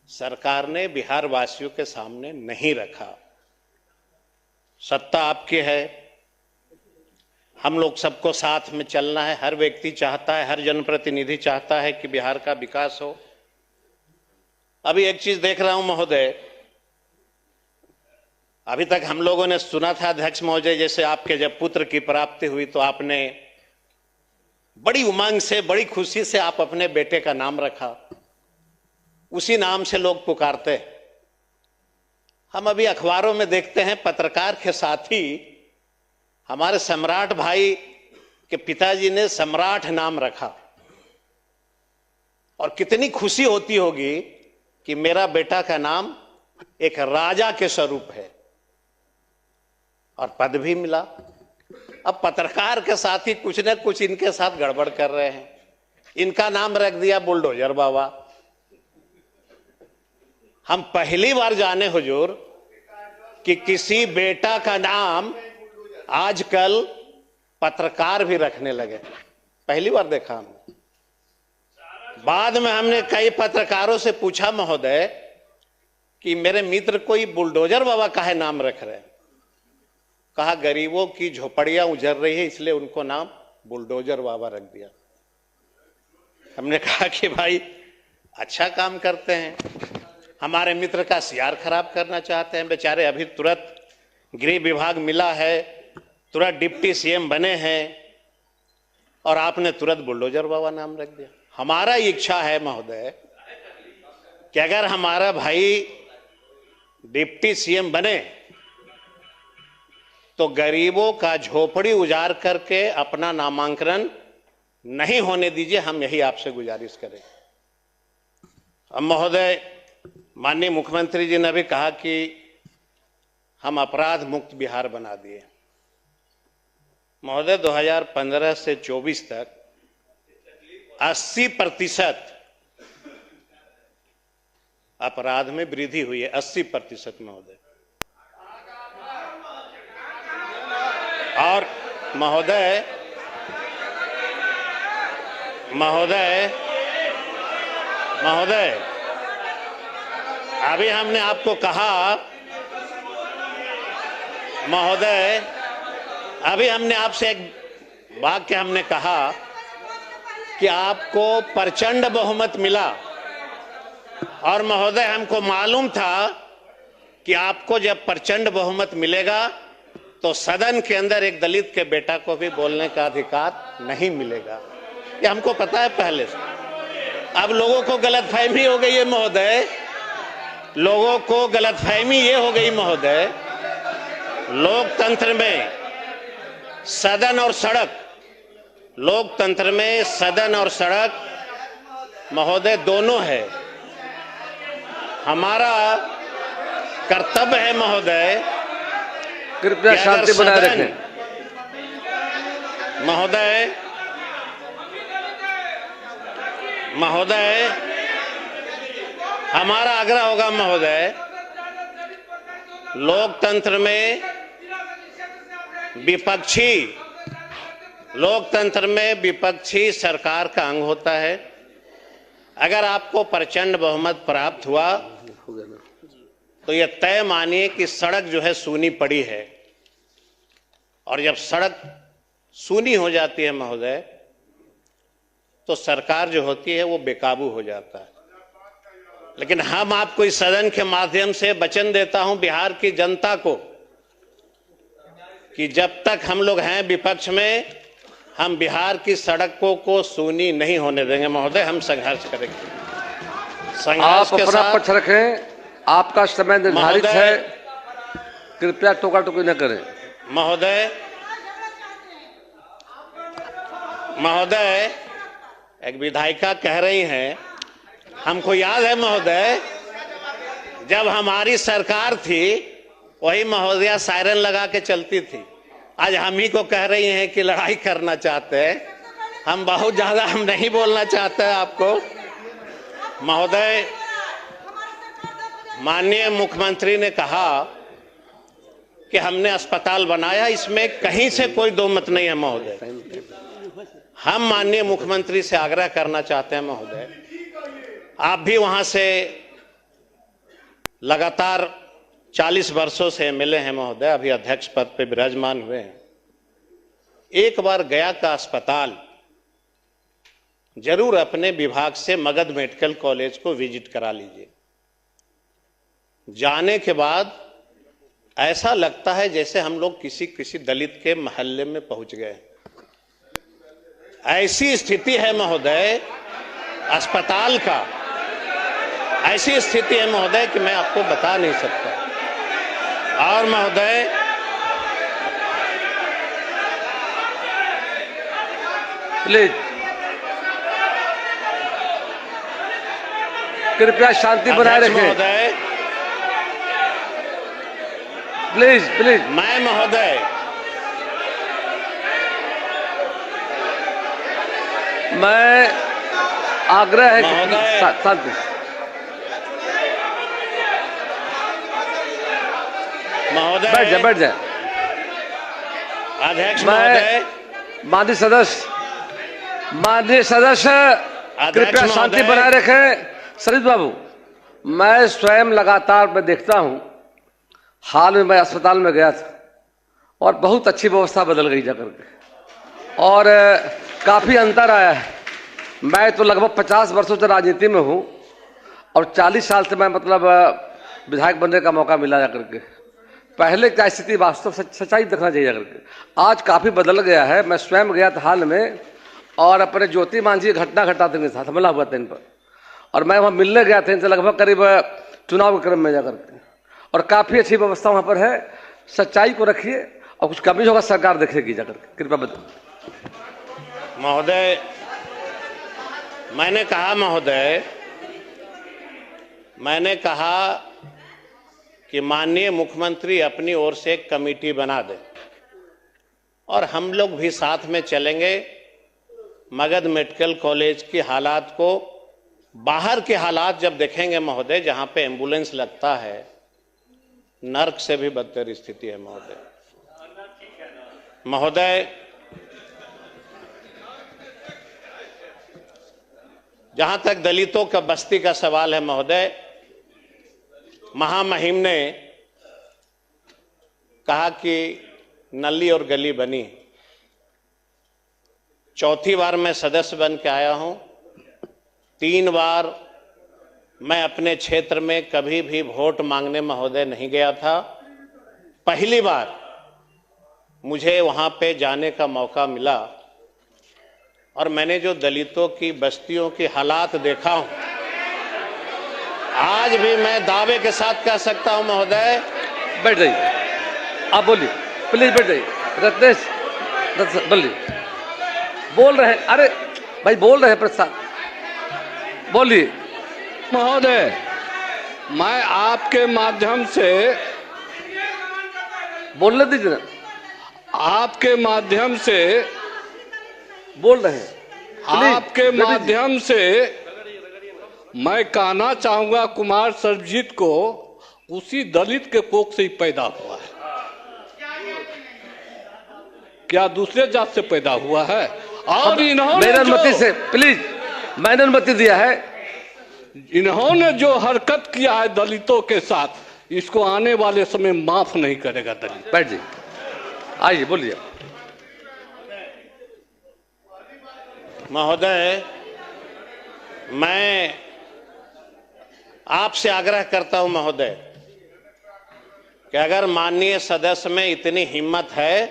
C: सरकार ने बिहार वासियों के सामने नहीं रखा। सत्ता आपकी है, हम लोग सबको साथ में चलना है। हर व्यक्ति चाहता है, हर जनप्रतिनिधि चाहता है कि बिहार का विकास हो। अभी एक चीज देख रहा हूं महोदय, अभी तक हम लोगों ने सुना था अध्यक्ष महोदय, जैसे आपके जब पुत्र की प्राप्ति हुई तो आपने बड़ी उमंग से, बड़ी खुशी से आप अपने बेटे का नाम रखा, उसी नाम से लोग पुकारते हैं। हम अभी अखबारों में देखते हैं पत्रकार के साथ ही हमारे सम्राट भाई के पिताजी ने सम्राट नाम रखा, और कितनी खुशी होती होगी कि मेरा बेटा का नाम एक राजा के स्वरूप है, और पद भी मिला। अब पत्रकार के साथ ही कुछ न कुछ इनके साथ गड़बड़ कर रहे हैं, इनका नाम रख दिया बुलडोजर बाबा। हम पहली बार जाने हुजूर कि किसी बेटा का नाम आजकल पत्रकार भी रखने लगे, पहली बार देखा हमने। बाद में हमने कई पत्रकारों से पूछा महोदय कि मेरे मित्र कोई बुलडोजर बाबा काहे नाम रख रहे हैं? कहा गरीबों की झोपड़ियां उजड़ रही है इसलिए उनको नाम बुलडोजर बाबा रख दिया। हमने कहा कि भाई अच्छा काम करते हैं, हमारे मित्र का सियार खराब करना चाहते हैं बेचारे। अभी तुरंत गृह विभाग मिला है, तुरंत डिप्टी सीएम बने हैं, और आपने तुरंत बुलडोजर बाबा नाम रख दिया। हमारा इच्छा है महोदय कि अगर हमारा भाई डिप्टी सीएम बने तो गरीबों का झोपड़ी उजाड़ करके अपना नामांकन नहीं होने दीजिए, हम यही आपसे गुजारिश करें। अब महोदय, माननीय मुख्यमंत्री जी ने भी कहा कि हम अपराध मुक्त बिहार बना दिए। महोदय 2015 से 24 तक 80% अपराध में वृद्धि हुई है, 80% महोदय। और महोदय महोदय महोदय अभी हमने आपको कहा महोदय, अभी हमने आपसे एक वाक्य हमने कहा कि आपको प्रचंड बहुमत मिला, और महोदय हमको मालूम था कि आपको जब प्रचंड बहुमत मिलेगा तो सदन के अंदर एक दलित के बेटा को भी बोलने का अधिकार नहीं मिलेगा, ये हमको पता है पहले से। अब लोगों को गलतफहमी हो गई है महोदय, लोगों को गलतफहमी ये हो गई महोदय, लोकतंत्र में सदन और सड़क, लोकतंत्र में सदन और सड़क महोदय दोनों है। हमारा कर्तव्य है महोदय,
E: कृपया शांति बनाए रखें।
C: महोदय महोदय हमारा आग्रह होगा महोदय, लोकतंत्र में विपक्षी सरकार का अंग होता है। अगर आपको प्रचंड बहुमत प्राप्त हुआ तो यह तय मानिए कि सड़क जो है सूनी पड़ी है, और जब सड़क सूनी हो जाती है महोदय तो सरकार जो होती है वो बेकाबू हो जाता है। लेकिन हम आपको इस सदन के माध्यम से वचन देता हूं बिहार की जनता को कि जब तक हम लोग हैं विपक्ष में, हम बिहार की सड़कों को सूनी नहीं होने देंगे महोदय। हम संघर्ष करेंगे। संघर्ष
E: आप
C: के
E: अपना
C: साथ
E: पक्ष रखें, आपका समय निर्धारित
C: महोदय-
E: है, कृपया टोका टोकी न करें।
C: महोदय एक विधायिका कह रही हैं, हमको याद है महोदय जब हमारी सरकार थी वही महोदया सायरन लगा के चलती थी। आज हम ही को कह रही हैं कि लड़ाई करना चाहते हैं। हम बहुत ज्यादा हम नहीं बोलना चाहते हैं आपको महोदय। माननीय मुख्यमंत्री ने कहा कि हमने अस्पताल बनाया, इसमें कहीं से कोई दो मत नहीं है महोदय। हम माननीय मुख्यमंत्री से आग्रह करना चाहते हैं महोदय, आप भी वहां से लगातार 40 वर्षों से एमएलए हैं महोदय, अभी अध्यक्ष पद पे विराजमान हुए हैं। एक बार गया का अस्पताल जरूर अपने विभाग से मगध मेडिकल कॉलेज को विजिट करा लीजिए। जाने के बाद ऐसा लगता है जैसे हम लोग किसी दलित के मोहल्ले में पहुंच गए। ऐसी स्थिति है महोदय अस्पताल का, ऐसी स्थिति है महोदय कि मैं आपको बता नहीं सकता। और महोदय
E: प्लीज कृपया शांति बनाए
C: अध्यक्ष
E: रखें।
C: महोदय,
E: प्लीज प्लीज
C: मैं महोदय
E: मैं आग्रह है कि
C: महोदय-
E: शांति।
C: महोदय
E: बैठ जाए।
C: अध्यक्ष महोदय,
E: मैं माननीय सदस्य कृपया शांति
C: महोदय।
E: बनाए रखें। सरित बाबू, मैं स्वयं लगातार मैं देखता हूं, हाल में मैं अस्पताल में गया था और बहुत अच्छी व्यवस्था बदल गई जाकर के, और काफी अंतर आया है। मैं तो लगभग 50 वर्षों से राजनीति में हूं और 40 साल से मैं मतलब विधायक बनने का मौका मिला जाकर के। पहले क्या स्थिति वास्तव सच्चाई देखना चाहिए जाकर के, आज काफी बदल गया है। मैं स्वयं गया था हाल में और अपने ज्योति मांझी घटना घटा थे, साथ हमला हुआ था इन पर, और मैं वहां मिलने गया था इनसे लगभग करीब चुनाव के क्रम में जाकर के, और काफी अच्छी व्यवस्था वहां पर है। सच्चाई को रखिए और कुछ कमी होगा सरकार देखेगी जाकर के, कृपया बताइए।
C: महोदय मैंने कहा कि माननीय मुख्यमंत्री अपनी ओर से एक कमेटी बना दे और हम लोग भी साथ में चलेंगे। मगध मेडिकल कॉलेज की हालात को, बाहर के हालात जब देखेंगे महोदय, जहां पे एम्बुलेंस लगता है, नर्क से भी बदतर स्थिति है महोदय। जहां तक दलितों का बस्ती का सवाल है महोदय, महामहिम ने कहा कि नली और गली बनी। चौथी बार मैं सदस्य बन के आया हूं। 3 बार मैं अपने क्षेत्र में कभी भी वोट मांगने महोदय नहीं गया था। पहली बार मुझे वहां पे जाने का मौका मिला और मैंने जो दलितों की बस्तियों की हालात देखा हूं, आज भी मैं दावे के साथ कह सकता हूं महोदय।
E: बैठ जाइए, आप बोलिए, प्लीज बैठ जाइए। रत्नेश बोलिए, बोल रहे हैं, अरे भाई बोल रहे हैं प्रसाद, बोलिए।
D: महोदय, मैं आपके माध्यम से
E: बोलने दीजिए ना,
D: आपके माध्यम से
E: बोल रहे हैं, Please,
D: आपके माध्यम से मैं कहना चाहूंगा, कुमार सर्वजीत को उसी दलित के कोख से ही पैदा हुआ है, क्या दूसरे जात से पैदा हुआ है? और इन्होंने
E: मेरी अनुमति से, प्लीज, मैंने अनुमति दिया है।
D: इन्होंने जो हरकत किया है दलितों के साथ, इसको आने वाले समय माफ नहीं करेगा दलित।
E: बैठ जाइए, आइए बोलिए।
C: महोदय, मैं आपसे आग्रह करता हूं महोदय कि अगर माननीय सदस्य में इतनी हिम्मत है,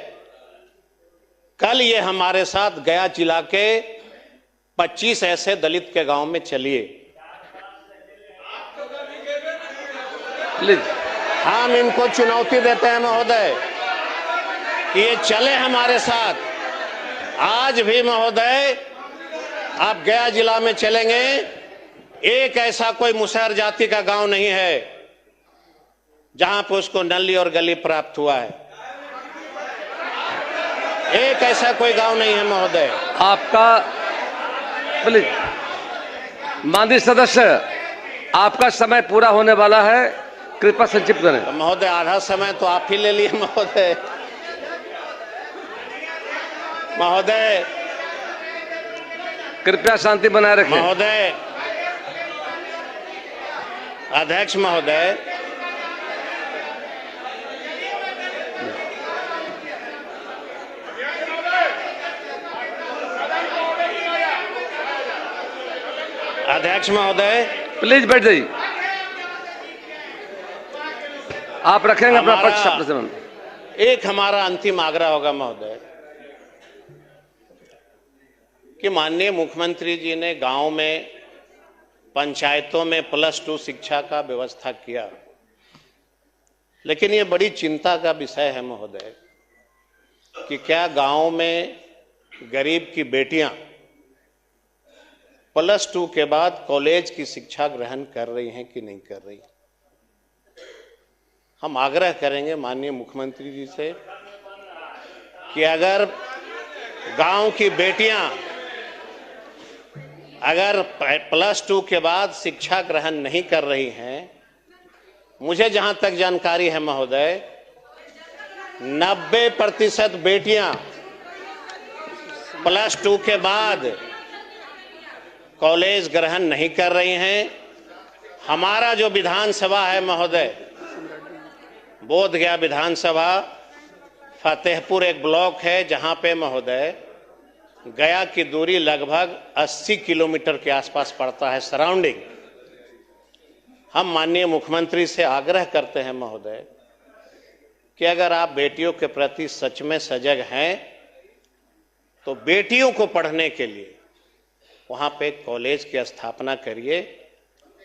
C: कल ये हमारे साथ गया जिला के 25 ऐसे दलित के गांव में चलिए। हम इनको चुनौती देते हैं महोदय कि ये चले हमारे साथ। आज भी महोदय आप गया जिला में चलेंगे, एक ऐसा कोई मुसहर जाति का गांव नहीं है जहां पर उसको नली और गली प्राप्त हुआ है। एक ऐसा कोई गांव नहीं है महोदय।
E: आपका प्लीज माननीय सदस्य, आपका समय पूरा होने वाला है, कृपया संक्षिप्त करें।
C: तो महोदय आधा समय तो आप ही ले लिए महोदय। महोदय
E: कृपया शांति बनाए रखें।
C: महोदय, अध्यक्ष महोदय, अध्यक्ष महोदय,
E: प्लीज बैठ जाइए। आप रखेंगे अपना पक्ष प्रश्न।
C: एक हमारा अंतिम आग्रह होगा महोदय कि माननीय मुख्यमंत्री जी ने गांव में, पंचायतों में +2 शिक्षा का व्यवस्था किया, लेकिन ये बड़ी चिंता का विषय है महोदय कि क्या गांव में गरीब की बेटियां +2 के बाद कॉलेज की शिक्षा ग्रहण कर रही हैं कि नहीं कर रही। हम आग्रह करेंगे माननीय मुख्यमंत्री जी से कि अगर गांव की बेटियां अगर +2 के बाद शिक्षा ग्रहण नहीं कर रही हैं, मुझे जहां तक जानकारी है महोदय 90% बेटियां +2 के बाद कॉलेज ग्रहण नहीं कर रही हैं। हमारा जो विधानसभा है महोदय, बोधगया विधानसभा, फतेहपुर एक ब्लॉक है जहां पे महोदय गया की दूरी लगभग 80 किलोमीटर के आसपास पड़ता है, सराउंडिंग। हम माननीय मुख्यमंत्री से आग्रह करते हैं महोदय कि अगर आप बेटियों के प्रति सच में सजग हैं तो बेटियों को पढ़ने के लिए वहां पे कॉलेज की स्थापना करिए।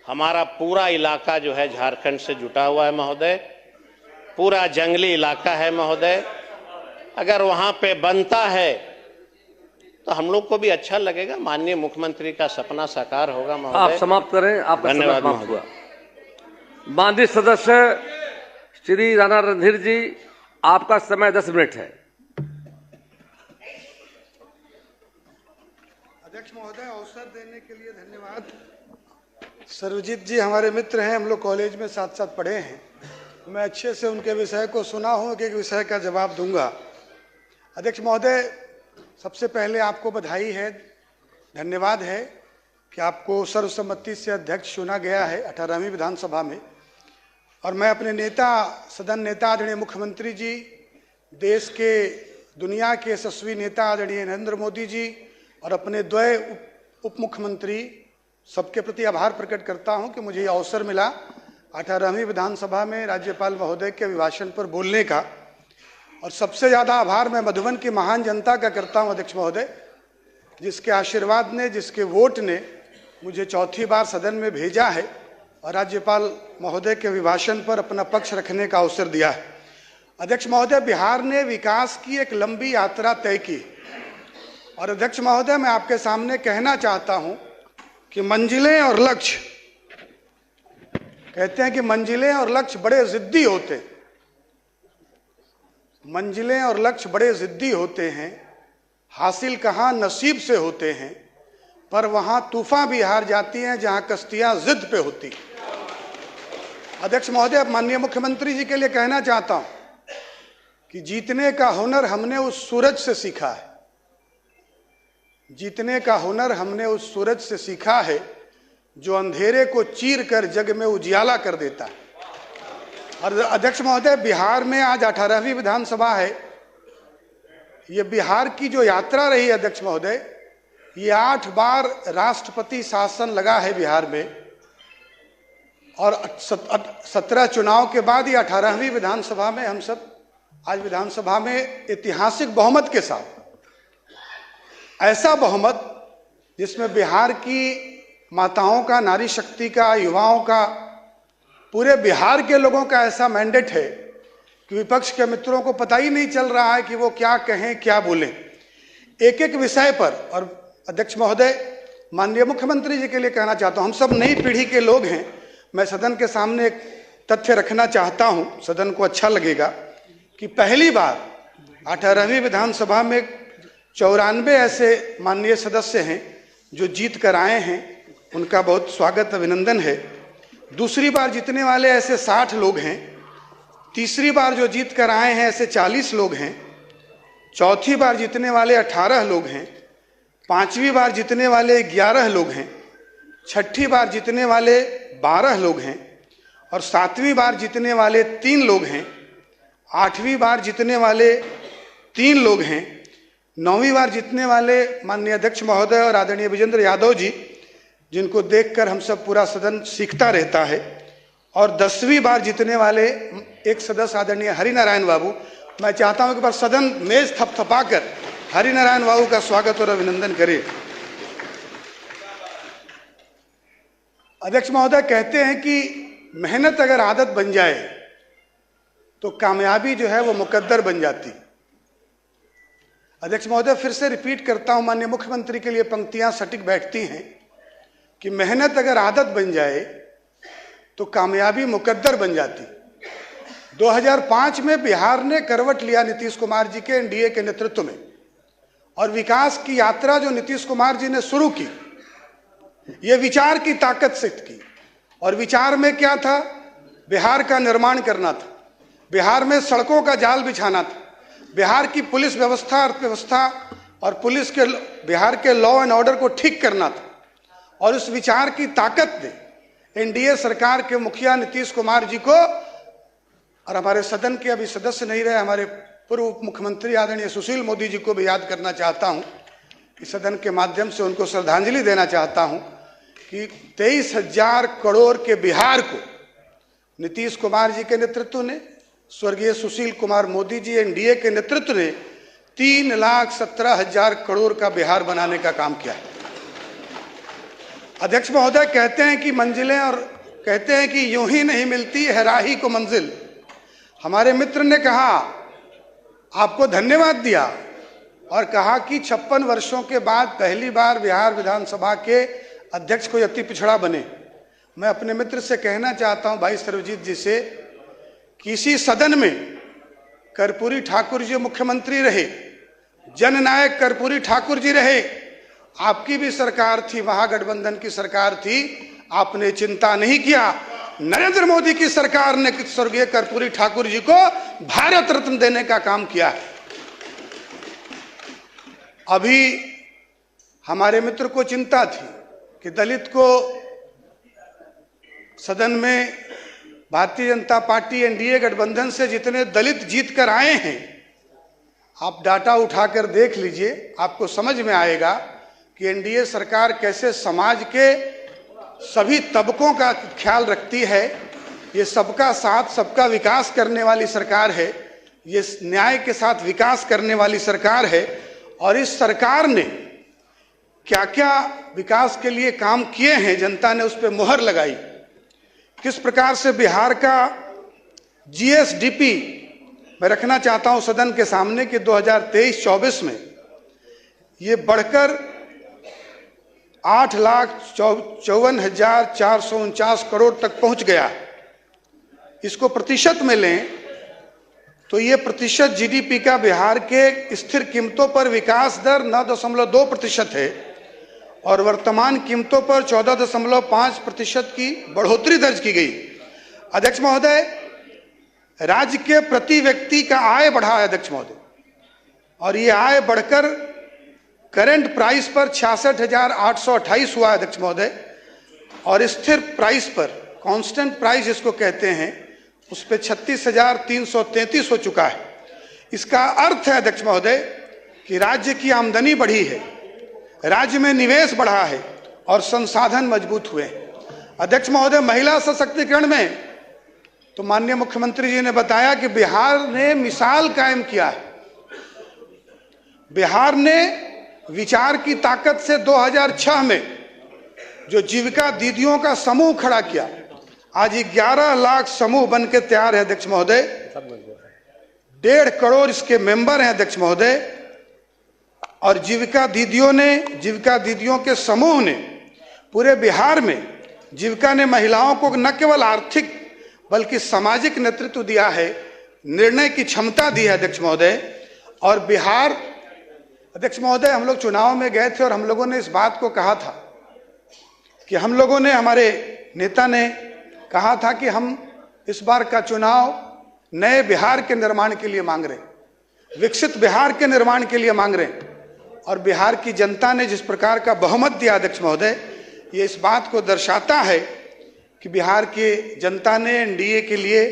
C: हमारा पूरा इलाका जो है झारखंड से जुटा हुआ है महोदय, पूरा जंगली इलाका है महोदय। अगर वहां पे बनता है तो हम लोग को भी अच्छा लगेगा, माननीय मुख्यमंत्री का सपना साकार होगा महोदय।
E: आप समाप्त करें। आपका
C: धन्यवाद
E: समाप्त हुआ। माननीय सदस्य श्री राणा रणधीर जी, आपका समय 10 मिनट है।
F: अध्यक्ष महोदय, अवसर देने के लिए धन्यवाद। सर्वजीत जी हमारे मित्र हैं, हम लोग कॉलेज में साथ साथ पढ़े हैं। मैं अच्छे से उनके विषय को सुना हूं, एक एक विषय का जवाब दूंगा। अध्यक्ष महोदय, सबसे पहले आपको बधाई है, धन्यवाद है कि आपको सर्वसम्मति से अध्यक्ष चुना गया है 18वीं विधानसभा में। और मैं अपने नेता, सदन नेता आदरणीय मुख्यमंत्री जी, देश के, दुनिया के यशस्वी नेता आदरणीय नरेंद्र मोदी जी और अपने द्वय उप मुख्यमंत्री, सबके प्रति आभार प्रकट करता हूं कि मुझे ये अवसर मिला 18वीं विधानसभा में राज्यपाल महोदय के अभिभाषण पर बोलने का। और सबसे ज़्यादा आभार मैं मधुबन की महान जनता का करता हूं अध्यक्ष महोदय, जिसके आशीर्वाद ने, जिसके वोट ने मुझे चौथी बार सदन में भेजा है और राज्यपाल महोदय के अभिभाषण पर अपना पक्ष रखने का अवसर दिया है। अध्यक्ष महोदय, बिहार ने विकास की एक लंबी यात्रा तय की और अध्यक्ष महोदय, मैं आपके सामने कहना चाहता हूं कि मंजिलें और लक्ष्य, कहते हैं कि मंजिलें और लक्ष्य बड़े जिद्दी होते, मंजिलें और लक्ष्य बड़े जिद्दी होते हैं, हासिल कहां नसीब से होते हैं, पर वहां तूफान भी हार जाती हैं जहां कश्तियां जिद पे होती। अध्यक्ष महोदय, माननीय मुख्यमंत्री जी के लिए कहना चाहता हूं कि जीतने का हुनर हमने उस सूरज से सीखा है, जीतने का हुनर हमने उस सूरज से सीखा है जो अंधेरे को चीर कर जग में उजियाला कर देता है। और अध्यक्ष महोदय, बिहार में आज 18वीं विधानसभा है। ये बिहार की जो यात्रा रही अध्यक्ष महोदय, ये 8 बार राष्ट्रपति शासन लगा है बिहार में। और 17 चुनाव के बाद ये 18वीं विधानसभा में हम सब आज विधानसभा में ऐतिहासिक बहुमत के साथ, ऐसा बहुमत जिसमें बिहार की माताओं का, नारी शक्ति का, युवाओं का, पूरे बिहार के लोगों का ऐसा मैंडेट है कि विपक्ष के मित्रों को पता ही नहीं चल रहा है कि वो क्या कहें, क्या बोलें। एक एक विषय पर, और अध्यक्ष महोदय, माननीय मुख्यमंत्री जी के लिए कहना चाहता हूं, हम सब नई पीढ़ी के लोग हैं। मैं सदन के सामने एक तथ्य रखना चाहता हूं, सदन को अच्छा लगेगा कि पहली बार 18वीं विधानसभा में 94 ऐसे माननीय सदस्य हैं जो जीत कर आए हैं, उनका बहुत स्वागत, अभिनंदन है। दूसरी बार जीतने वाले ऐसे 60 लोग हैं। तीसरी बार जो जीत कर आए हैं ऐसे 40 लोग हैं। चौथी बार जीतने वाले 18 लोग हैं। पांचवी बार जीतने वाले 11 लोग हैं। छठी बार जीतने वाले 12 लोग हैं और 7वीं बार जीतने वाले 3 लोग हैं। 8वीं बार जीतने वाले 3 लोग हैं। 9वीं बार जीतने वाले माननीय अध्यक्ष महोदय और आदरणीय विजेंद्र यादव जी, जिनको देखकर हम सब पूरा सदन सीखता रहता है, और 10वीं बार जीतने वाले एक सदस्य आदरणीय हरिनारायण बाबू। मैं चाहता हूं कि पर सदन मेज थपथपाकर हरिनारायण बाबू का स्वागत और अभिनंदन करें। अध्यक्ष महोदय कहते हैं कि मेहनत अगर आदत बन जाए तो कामयाबी जो है वो मुकद्दर बन जाती। अध्यक्ष महोदय, फिर से रिपीट करता हूं, माननीय मुख्यमंत्री के लिए पंक्तियां सटीक बैठती हैं कि मेहनत अगर आदत बन जाए तो कामयाबी मुकद्दर बन जाती। 2005 में बिहार ने करवट लिया नीतीश कुमार जी के एनडीए के नेतृत्व में, और विकास की यात्रा जो नीतीश कुमार जी ने शुरू की, ये विचार की ताकत से की। और विचार में क्या था? बिहार का निर्माण करना था, बिहार में सड़कों का जाल बिछाना था, बिहार की पुलिस व्यवस्था, अर्थव्यवस्था और पुलिस के, बिहार के लॉ एंड ऑर्डर को ठीक करना था। और इस विचार की ताकत ने एनडीए सरकार के मुखिया नीतीश कुमार जी को, और हमारे सदन के अभी सदस्य नहीं रहे, हमारे पूर्व उप मुख्यमंत्री आदरणीय सुशील मोदी जी को भी याद करना चाहता हूं, इस सदन के माध्यम से उनको श्रद्धांजलि देना चाहता हूं कि 23,000 करोड़ के बिहार को नीतीश कुमार जी के नेतृत्व ने, स्वर्गीय सुशील कुमार मोदी जी एनडीए के नेतृत्व ने 3,17,000 करोड़ का बिहार बनाने का काम किया। अध्यक्ष महोदय कहते हैं कि मंजिलें, और कहते हैं कि यूं ही नहीं मिलती है राही को मंजिल। हमारे मित्र ने कहा, आपको धन्यवाद दिया और कहा कि 56 वर्षों के बाद पहली बार बिहार विधानसभा के अध्यक्ष कोई अति पिछड़ा बने। मैं अपने मित्र से कहना चाहता हूं, भाई सर्वजीत जी से, कि इसी सदन में कर्पूरी ठाकुर जी मुख्यमंत्री रहे, जननायक कर्पूरी ठाकुर जी रहे, आपकी भी सरकार थी, महागठबंधन की सरकार थी, आपने चिंता नहीं किया। नरेंद्र मोदी की सरकार ने स्वर्गीय कर्पूरी ठाकुर जी को भारत रत्न देने का काम किया है। अभी हमारे मित्र को चिंता थी कि दलित को सदन में भारतीय जनता पार्टी एनडीए गठबंधन से जितने दलित जीत कर आए हैं, आप डाटा उठाकर देख लीजिए, आपको समझ में आएगा कि एनडीए सरकार कैसे समाज के सभी तबकों का ख्याल रखती है। ये सबका साथ, सबका विकास करने वाली सरकार है, ये न्याय के साथ विकास करने वाली सरकार है। और इस सरकार ने क्या क्या विकास के लिए काम किए हैं, जनता ने उस पर मुहर लगाई। किस प्रकार से बिहार का जीएसडीपी मैं रखना चाहता हूं सदन के सामने कि 2023-24 में ये बढ़कर 8,54,449 करोड़ तक पहुंच गया। इसको प्रतिशत में लें तो ये प्रतिशत जीडीपी का बिहार के स्थिर कीमतों पर विकास दर 9.2% है और वर्तमान कीमतों पर 14.5% की बढ़ोतरी दर्ज की गई। अध्यक्ष महोदय, राज्य के प्रति व्यक्ति का आय बढ़ा है अध्यक्ष महोदय, और ये आय बढ़कर करंट प्राइस पर 66,828 हुआ है अध्यक्ष महोदय, और स्थिर प्राइस पर, कांस्टेंट प्राइस जिसको कहते हैं, उस पर 36,333 हो चुका है। इसका अर्थ है अध्यक्ष महोदय कि राज्य की आमदनी बढ़ी है, राज्य में निवेश बढ़ा है और संसाधन मजबूत हुए हैं। अध्यक्ष महोदय, महिला सशक्तिकरण में तो माननीय मुख्यमंत्री जी ने बताया कि बिहार ने मिसाल कायम किया है। बिहार ने विचार की ताकत से 2006 में जो जीविका दीदियों का समूह खड़ा किया, आज 11 लाख समूह बन के तैयार है अध्यक्ष महोदय। 1.5 करोड़ इसके मेंबर हैं अध्यक्ष महोदय। और जीविका दीदियों के समूह ने पूरे बिहार में जीविका ने महिलाओं को न केवल आर्थिक बल्कि सामाजिक नेतृत्व दिया है, निर्णय की क्षमता दी है अध्यक्ष महोदय। और बिहार, अध्यक्ष महोदय, हम लोग चुनाव में गए थे और हम लोगों ने इस बात को कहा था कि हमारे नेता ने कहा था कि हम इस बार का चुनाव नए बिहार के निर्माण के लिए मांग रहे हैं, विकसित बिहार के निर्माण के लिए मांग रहे हैं। और बिहार की जनता ने जिस प्रकार का बहुमत दिया अध्यक्ष महोदय, ये इस बात को दर्शाता है कि बिहार की जनता ने एनडीए के लिए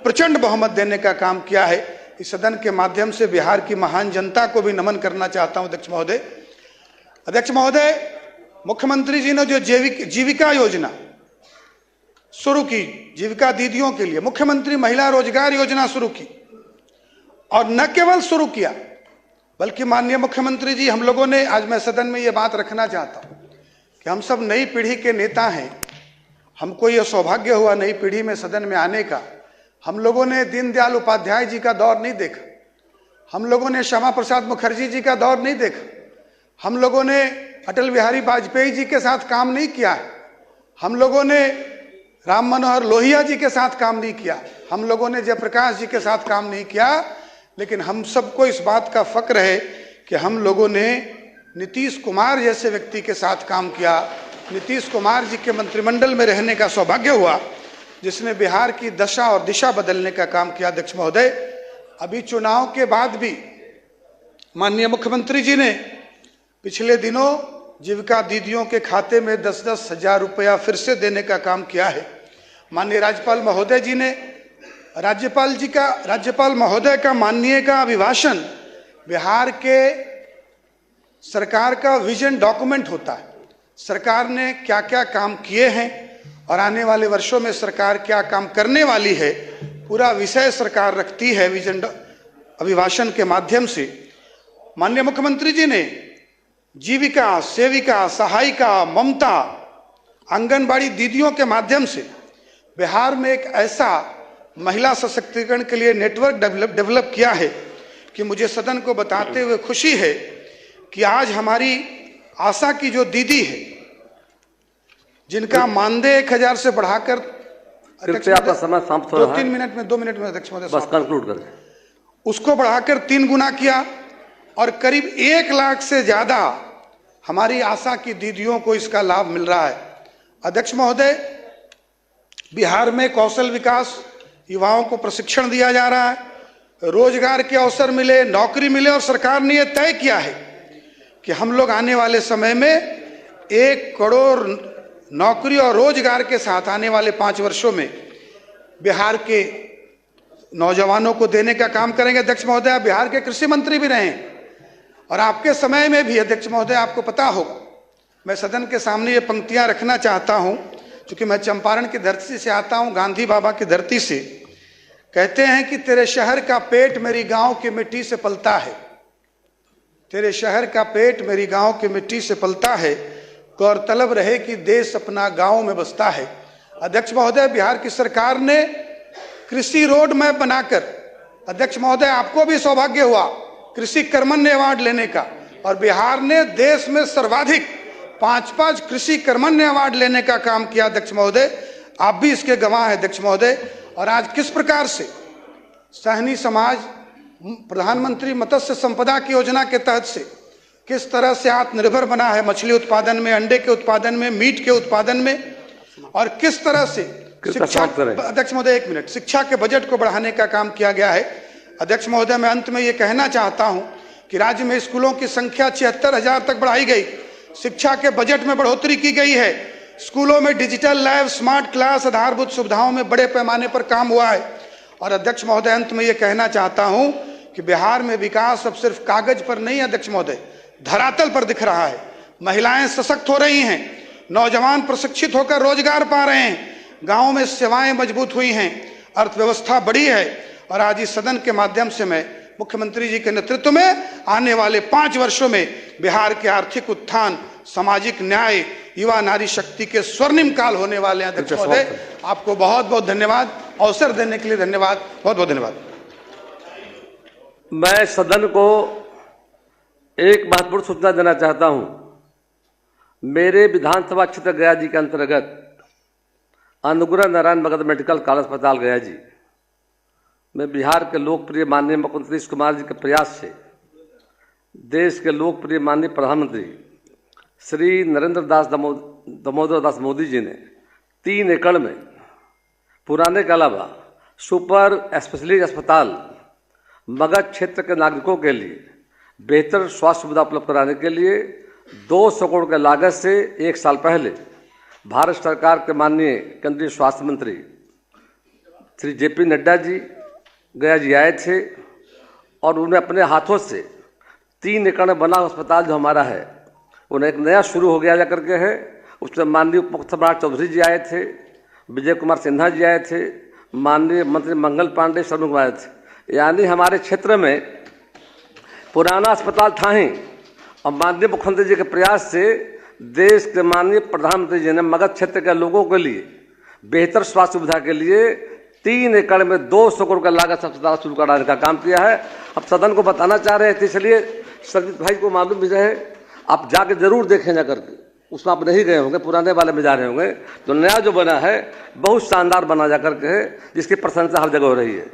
F: प्रचंड बहुमत देने का काम किया है। इस सदन के माध्यम से बिहार की महान जनता को भी नमन करना चाहता हूं अध्यक्ष महोदय। अध्यक्ष महोदय, मुख्यमंत्री जी ने जो जीविका योजना शुरू की जीविका दीदियों के लिए, मुख्यमंत्री महिला रोजगार योजना शुरू की, और न केवल शुरू किया बल्कि माननीय मुख्यमंत्री जी, हम लोगों ने, आज मैं सदन में ये बात रखना चाहता हूं कि हम सब नई पीढ़ी के नेता हैं, हमको यह सौभाग्य हुआ नई पीढ़ी में सदन में आने का। हम लोगों ने दीनदयाल उपाध्याय जी का दौर नहीं देखा, हम लोगों ने श्यामा प्रसाद मुखर्जी जी का दौर नहीं देखा, हम लोगों ने अटल बिहारी वाजपेयी जी के साथ काम नहीं किया है, हम लोगों ने राम मनोहर लोहिया जी के साथ काम नहीं किया, हम लोगों ने जयप्रकाश जी के साथ काम नहीं किया। लेकिन हम सबको इस बात का फक्र है कि हम लोगों ने नीतीश कुमार जैसे व्यक्ति के साथ काम किया। नीतीश कुमार जी के मंत्रिमंडल में रहने का सौभाग्य हुआ, जिसने बिहार की दशा और दिशा बदलने का काम किया अध्यक्ष महोदय। अभी चुनाव के बाद भी माननीय मुख्यमंत्री जी ने पिछले दिनों जीविका दीदियों के खाते में 10-10 हजार रुपया फिर से देने का काम किया है। माननीय राज्यपाल महोदय जी ने, राज्यपाल महोदय का माननीय का अभिभाषण बिहार के सरकार का विजन डॉक्यूमेंट होता है। सरकार ने क्या क्या काम किए हैं और आने वाले वर्षों में सरकार क्या काम करने वाली है, पूरा विषय सरकार रखती है विजन अभिभाषण के माध्यम से। माननीय मुख्यमंत्री जी ने जीविका, सेविका, सहायिका, ममता, आंगनबाड़ी दीदियों के माध्यम से बिहार में एक ऐसा महिला सशक्तिकरण के लिए नेटवर्क डेवलप किया है कि मुझे सदन को बताते हुए खुशी है कि आज हमारी आशा की जो दीदी है, जिनका मानदेय 1000 से बढ़ाकर,
E: आपका समय समाप्त हो रहा है।
F: 2 मिनट में अध्यक्ष महोदय
E: बस कंक्लूड करें।
F: उसको बढ़ाकर 3 गुना किया और करीब 1 लाख से ज्यादा हमारी आशा की दीदियों को इसका लाभ मिल रहा है। अध्यक्ष महोदय, बिहार में कौशल विकास, युवाओं को प्रशिक्षण दिया जा रहा है, रोजगार के अवसर मिले, नौकरी मिले, और सरकार ने यह तय किया है कि हम लोग आने वाले समय में 1 करोड़ नौकरी और रोजगार के साथ आने वाले 5 वर्षों में बिहार के नौजवानों को देने का काम करेंगे। अध्यक्ष महोदय, आप बिहार के कृषि मंत्री भी रहे और आपके समय में भी अध्यक्ष महोदय आपको पता होगा, मैं सदन के सामने ये पंक्तियां रखना चाहता हूं क्योंकि मैं चंपारण की धरती से आता हूं, गांधी बाबा की धरती से। कहते हैं कि तेरे शहर का पेट मेरी गांव की मिट्टी से पलता है, तेरे शहर का पेट मेरी गांव की मिट्टी से पलता है, गौरतलब रहे कि देश अपना गांव में बसता है। अध्यक्ष महोदय, बिहार की सरकार ने कृषि रोड मैप बनाकर, अध्यक्ष महोदय आपको भी सौभाग्य हुआ कृषि कर्मण्य अवार्ड लेने का, और बिहार ने देश में सर्वाधिक 5 कृषि कर्मण्य अवार्ड लेने का काम किया। अध्यक्ष महोदय, आप भी इसके गवाह हैं अध्यक्ष महोदय। और आज किस प्रकार से सहनी समाज प्रधानमंत्री मत्स्य संपदा की योजना के तहत से किस तरह से आत्मनिर्भर बना है मछली उत्पादन में, अंडे के उत्पादन में, मीट के उत्पादन में, और किस तरह से शिक्षा, अध्यक्ष महोदय 1 मिनट, शिक्षा के बजट को बढ़ाने का काम किया गया है। अध्यक्ष महोदय, मैं अंत में ये कहना चाहता हूं कि राज्य में स्कूलों की संख्या 76,000 तक बढ़ाई गई, शिक्षा के बजट में बढ़ोतरी की गई है, स्कूलों में डिजिटल लैब, स्मार्ट क्लास, आधारभूत सुविधाओं में बड़े पैमाने पर काम हुआ है। और अध्यक्ष महोदय, अंत में ये कहना चाहता हूं कि बिहार में विकास अब सिर्फ कागज पर नहीं है अध्यक्ष महोदय, धरातल पर दिख रहा है। महिलाएं सशक्त हो रही हैं, नौजवान प्रशिक्षित होकर रोजगार पा रहे हैं, गांवों में सेवाएं मजबूत हुई हैं, अर्थव्यवस्था बढ़ी है। और आज इस सदन के माध्यम से मैं मुख्यमंत्री जी के नेतृत्व में आने वाले 5 वर्षों में बिहार के आर्थिक उत्थान, सामाजिक न्याय, युवा नारी शक्ति के स्वर्णिम काल होने वाले हैं। अध्यक्ष महोदय, आपको बहुत बहुत धन्यवाद, अवसर देने के लिए धन्यवाद, बहुत बहुत धन्यवाद।
E: मैं सदन को एक महत्वपूर्ण सूचना देना चाहता हूं। मेरे विधानसभा क्षेत्र गया जी के अंतर्गत अनुग्रह नारायण मगध मेडिकल कॉलेज अस्पताल गया जी में बिहार के लोकप्रिय माननीय मुख्यमंत्री नीतीश कुमार जी के प्रयास से देश के लोकप्रिय माननीय प्रधानमंत्री श्री नरेंद्र दामोदर दास मोदी जी ने 3 एकड़ में पुराने के अलावा सुपर स्पेशलिस्ट अस्पताल मगध क्षेत्र के नागरिकों के लिए बेहतर स्वास्थ्य सुविधा उपलब्ध कराने के लिए 200 करोड़ के लागत से 1 साल पहले भारत सरकार के माननीय केंद्रीय स्वास्थ्य मंत्री श्री JP नड्डा जी गया जी आए थे और उन्हें अपने हाथों से 3 एकड़ में बना अस्पताल जो हमारा है उन्हें एक नया शुरू हो गया जा करके है। उसमें माननीय उप मुख्यमंत्री सम्राट चौधरी जी आए थे, विजय कुमार सिन्हा जी आए थे, माननीय मंत्री मंगल पांडे सब आए थे। यानी हमारे क्षेत्र में पुराना अस्पताल था ही और माननीय मुख्यमंत्री जी के प्रयास से देश के माननीय प्रधानमंत्री जी ने मगध क्षेत्र के लोगों के लिए बेहतर स्वास्थ्य सुविधा के लिए 3 एकड़ में 200 करोड़ का लागत से अस्पताल शुरू कराने का काम किया है। अब सदन को बताना चाह रहे थे, इसलिए संजीत भाई को मालूम भी रहे, आप जाके जरूर देखें जा करके। उसमें आप नहीं गए होंगे, पुराने वाले में जा रहे होंगे। तो नया जो बना है बहुत शानदार बना जा करके है, जिसकी प्रशंसा हर जगह हो रही है।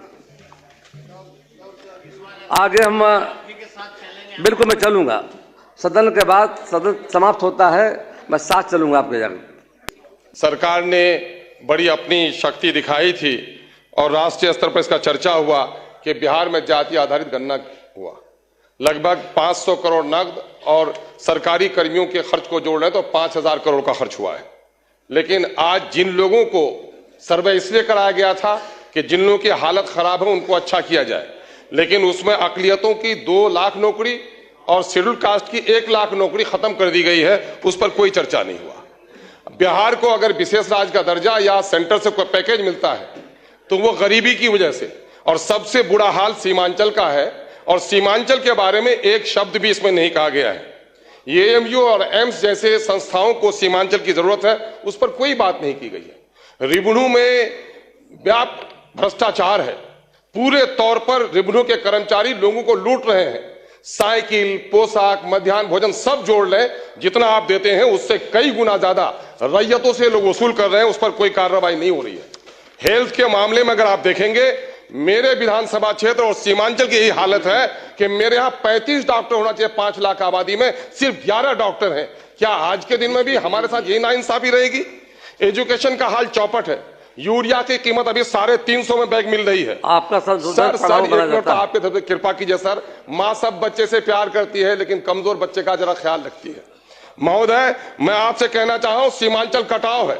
E: आगे हम बिल्कुल मैं चलूंगा, सदन के बाद सदन समाप्त होता है मैं साथ चलूंगा आपके जाकर।
G: सरकार ने बड़ी अपनी शक्ति दिखाई थी और राष्ट्रीय स्तर पर इसका चर्चा हुआ कि बिहार में जाति आधारित गणना हुआ। लगभग 500 करोड़ नकद और सरकारी कर्मियों के खर्च को जोड़ रहे तो 5000 करोड़ का खर्च हुआ है। लेकिन आज जिन लोगों को सर्वे इसलिए कराया गया था कि जिन लोगों की हालत खराब है उनको अच्छा किया जाए, लेकिन उसमें अकलियतों की 2 लाख नौकरी और शेड्यूल कास्ट की 1 लाख नौकरी खत्म कर दी गई है, उस पर कोई चर्चा नहीं हुआ। बिहार को अगर विशेष राज्य का दर्जा या सेंटर से कोई पैकेज मिलता है तो वो गरीबी की वजह से, और सबसे बुरा हाल सीमांचल का है और सीमांचल के बारे में एक शब्द भी इसमें नहीं कहा गया है। AMU और एम्स जैसे संस्थाओं को सीमांचल की जरूरत है, उस पर कोई बात नहीं की गई है। रिबनू में व्यापक भ्रष्टाचार है, पूरे तौर पर रिबनू के कर्मचारी लोगों को लूट रहे हैं। साइकिल, पोशाक, मध्याह्न भोजन सब जोड़ लें, जितना आप देते हैं उससे कई गुना ज्यादा रैयतों से लोग वसूल कर रहे हैं, उस पर कोई कार्रवाई नहीं हो रही है। हेल्थ के मामले में अगर आप देखेंगे, मेरे विधानसभा क्षेत्र और सीमांचल की यही हालत है कि मेरे यहां 35 डॉक्टर होना चाहिए 5 लाख आबादी में, सिर्फ 11 डॉक्टर हैं। क्या आज के दिन में भी हमारे साथ यही नाइंसाफी रहेगी? एजुकेशन का हाल चौपट है। यूरिया की कीमत अभी 350 में बैग मिल रही है।
E: आपका
G: सर एक मिनट आपके तरफ से कृपा कीजिए सर। माँ सब बच्चे से प्यार करती है लेकिन कमजोर बच्चे का जरा ख्याल रखती है। महोदय, मैं आपसे कहना चाह रहा हूं, सीमांचल कटाव है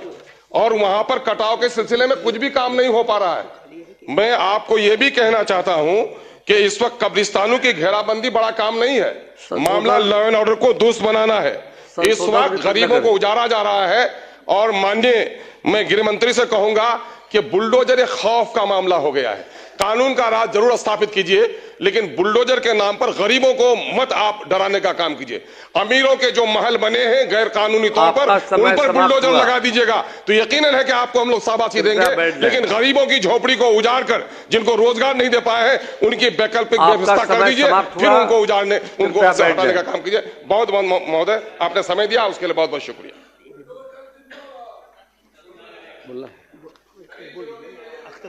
G: और वहां पर कटाव के सिलसिले में कुछ भी काम नहीं हो पा रहा है। मैं आपको यह भी कहना चाहता हूं कि इस वक्त कब्रिस्तानों की घेराबंदी बड़ा काम नहीं है, मामला लॉ एंड ऑर्डर को दुरुस्त बनाना है। इस वक्त गरीबों को उजाड़ा जा रहा है और माननीय मैं गृह मंत्री से कहूंगा कि बुलडोजर एक खौफ का मामला हो गया है। कानून का राज जरूर स्थापित कीजिए, लेकिन बुलडोजर के नाम पर गरीबों को मत आप डराने का काम कीजिए। अमीरों के जो महल बने हैं गैर कानूनी तौर पर, उन पर बुलडोजर लगा दीजिएगा तो यकीनन है कि आपको हम लोग शाबाशी देंगे। लेकिन गरीबों की झोपड़ी को उजाड़ कर जिनको रोजगार नहीं दे पाए हैं, उनकी वैकल्पिक व्यवस्था कर दीजिए, फिर उनको उजाड़ने, उनको हटाने का काम कीजिए। बहुत बहुत महोदय, आपने समय दिया उसके लिए बहुत बहुत शुक्रिया।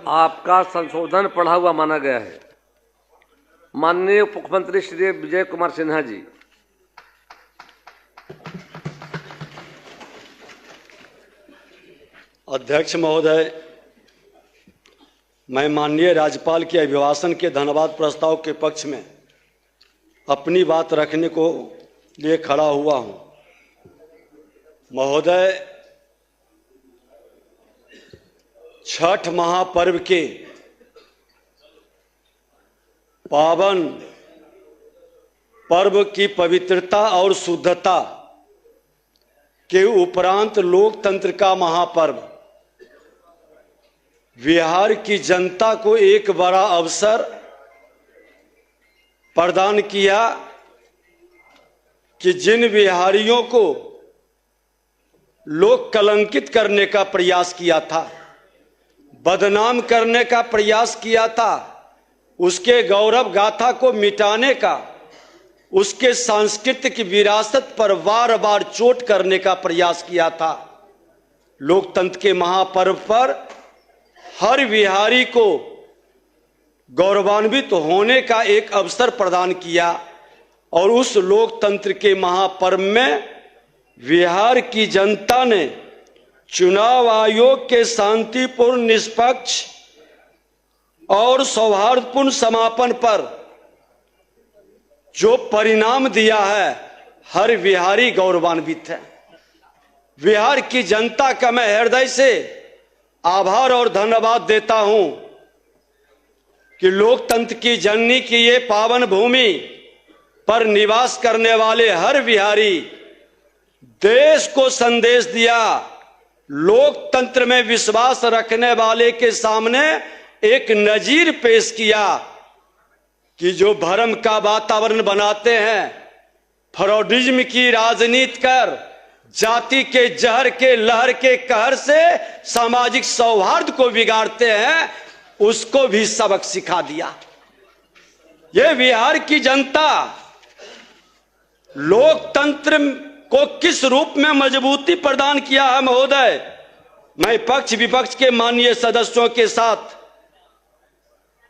E: आपका संशोधन पढ़ा हुआ माना गया है। माननीय मुख्यमंत्री श्री विजय कुमार सिन्हा जी।
A: अध्यक्ष महोदय, मैं माननीय राज्यपाल के अभिभाषण के धन्यवाद प्रस्ताव के पक्ष में अपनी बात रखने को लिए खड़ा हुआ हूं। महोदय, छठ महापर्व के पावन पर्व की पवित्रता और शुद्धता के उपरांत लोकतंत्र का महापर्व बिहार की जनता को एक बड़ा अवसर प्रदान किया कि जिन बिहारियों को लोग कलंकित करने का प्रयास किया था, बदनाम करने का प्रयास किया था, उसके गौरव गाथा को मिटाने का, उसके सांस्कृतिक विरासत पर बार बार चोट करने का प्रयास किया था। लोकतंत्र के महापर्व पर हर बिहारी को गौरवान्वित होने का एक अवसर प्रदान किया और उस लोकतंत्र के महापर्व में बिहार की जनता ने चुनाव आयोग के शांतिपूर्ण, निष्पक्ष और सौहार्दपूर्ण समापन पर जो परिणाम दिया है, हर बिहारी गौरवान्वित है। बिहार की जनता का मैं हृदय से आभार और धन्यवाद देता हूं कि लोकतंत्र की जननी की ये पावन भूमि पर निवास करने वाले हर बिहारी देश को संदेश दिया। लोकतंत्र में विश्वास रखने वाले के सामने एक नजीर पेश किया कि जो भ्रम का वातावरण बनाते हैं, फ्रॉडिज्म की राजनीति कर जाति के जहर के लहर के कहर से सामाजिक सौहार्द को बिगाड़ते हैं, उसको भी सबक सिखा दिया। ये बिहार की जनता लोकतंत्र को किस रूप में मजबूती प्रदान किया है महोदय, मैं पक्ष विपक्ष के माननीय सदस्यों के साथ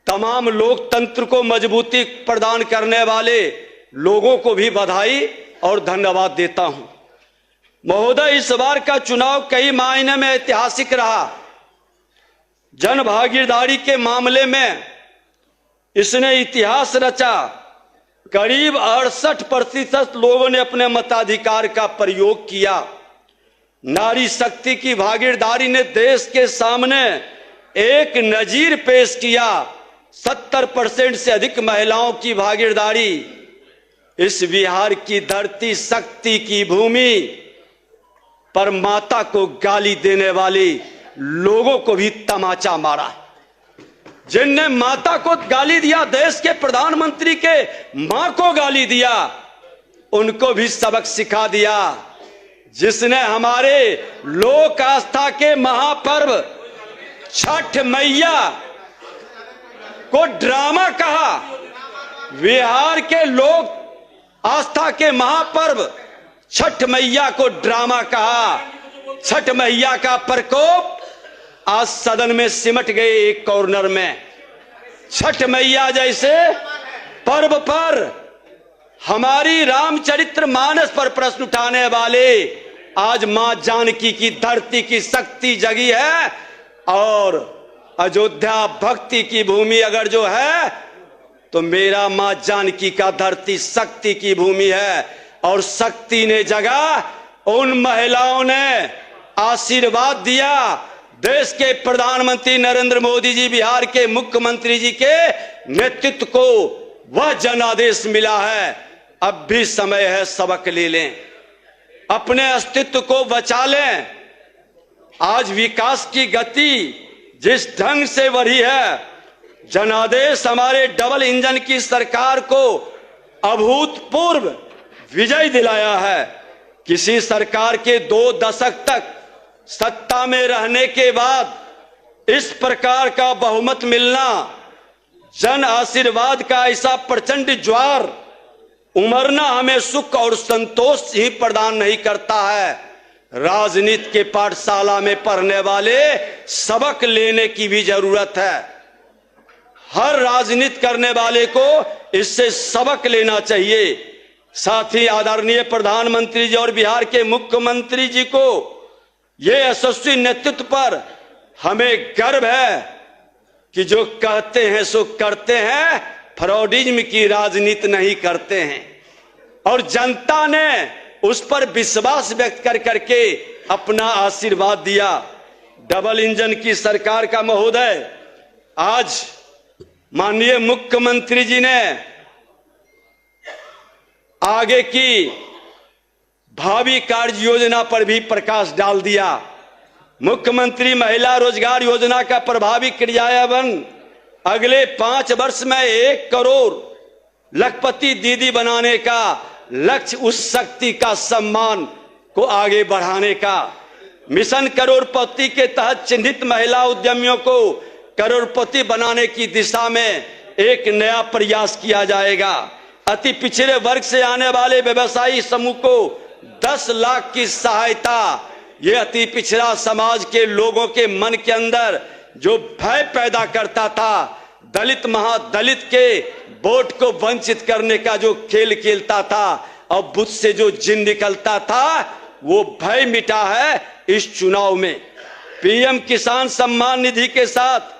A: तमाम लोकतंत्र को मजबूती प्रदान करने वाले लोगों को भी बधाई और धन्यवाद देता हूं। महोदय, इस बार का चुनाव कई मायने में ऐतिहासिक रहा। जन भागीदारी के मामले में इसने इतिहास रचा। करीब 68% लोगों ने अपने मताधिकार का प्रयोग किया। नारी शक्ति की भागीदारी ने देश के सामने एक नजीर पेश किया। 70% से अधिक महिलाओं की भागीदारी। इस बिहार की धरती, शक्ति की भूमि पर माता को गाली देने वाले लोगों को भी तमाचा मारा। जिनने माता को गाली दिया, देश के प्रधानमंत्री के मां को गाली दिया, उनको भी सबक सिखा दिया। जिसने हमारे लोक आस्था के महापर्व छठ मैया को ड्रामा कहा, बिहार के लोक आस्था के महापर्व छठ मैया को ड्रामा कहा। छठ मैया का प्रकोप आज सदन में सिमट गए एक कॉर्नर में। छठ मैया जैसे पर्व पर हमारी रामचरित्र मानस पर प्रश्न उठाने वाले आज मां जानकी की धरती की शक्ति जगी है। और अयोध्या भक्ति की भूमि अगर जो है तो मेरा मां जानकी का धरती शक्ति की भूमि है। और शक्ति ने जगह, उन महिलाओं ने आशीर्वाद दिया। देश के प्रधानमंत्री नरेंद्र मोदी जी, बिहार के मुख्यमंत्री जी के नेतृत्व को वह जनादेश मिला है। अब भी समय है, सबक ले लें, अपने अस्तित्व को बचा लें। आज विकास की गति जिस ढंग से बढ़ी है, जनादेश हमारे डबल इंजन की सरकार को अभूतपूर्व विजय दिलाया है। किसी सरकार के 2 दशक तक सत्ता में रहने के बाद इस प्रकार का बहुमत मिलना, जन आशीर्वाद का ऐसा प्रचंड ज्वार उमरना हमें सुख और संतोष ही प्रदान नहीं करता है। राजनीति के पाठशाला में पढ़ने वाले सबक लेने की भी जरूरत है। हर राजनीति करने वाले को इससे सबक लेना चाहिए। साथ ही आदरणीय प्रधानमंत्री जी और बिहार के मुख्यमंत्री जी को ये यशस्वी नेतृत्व पर हमें गर्व है कि जो कहते हैं सो करते हैं, फ्रॉडिज्म की राजनीति नहीं करते हैं। और जनता ने उस पर विश्वास व्यक्त कर करके अपना आशीर्वाद दिया। डबल इंजन की सरकार का महोदय, आज माननीय मुख्यमंत्री जी ने आगे की भावी कार्य योजना पर भी प्रकाश डाल दिया। मुख्यमंत्री महिला रोजगार योजना का प्रभावी क्रियान्वयन अगले 5 वर्ष में 1 करोड़ लखपति दीदी बनाने का लक्ष्य, उस शक्ति का सम्मान को आगे बढ़ाने का। मिशन करोड़पति के तहत चिन्हित महिला उद्यमियों को करोड़पति बनाने की दिशा में एक नया प्रयास किया जाएगा। अति पिछड़े वर्ग से आने वाले व्यवसायी समूह को 10 लाख की सहायता। ये अति पिछड़ा समाज के लोगों के मन के अंदर जो भय पैदा करता था, दलित महादलित के वोट को वंचित करने का जो खेल खेलता था और बुद्ध से जो जिन निकलता था, वो भय मिटा है इस चुनाव में। पीएम किसान सम्मान निधि के साथ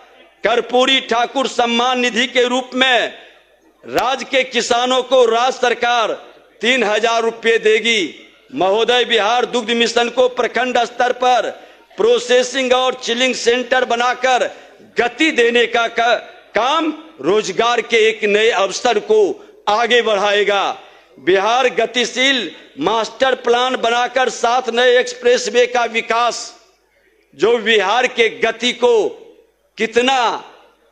A: कर्पूरी ठाकुर सम्मान निधि के रूप में राज्य के किसानों को राज्य सरकार 3000 रुपये देगी। महोदय, बिहार दुग्ध मिशन को प्रखंड स्तर पर प्रोसेसिंग और चिलिंग सेंटर बनाकर गति देने का काम रोजगार के एक नए अवसर को आगे बढ़ाएगा। बिहार गतिशील मास्टर प्लान बनाकर 7 नए एक्सप्रेसवे का विकास, जो बिहार के गति को कितना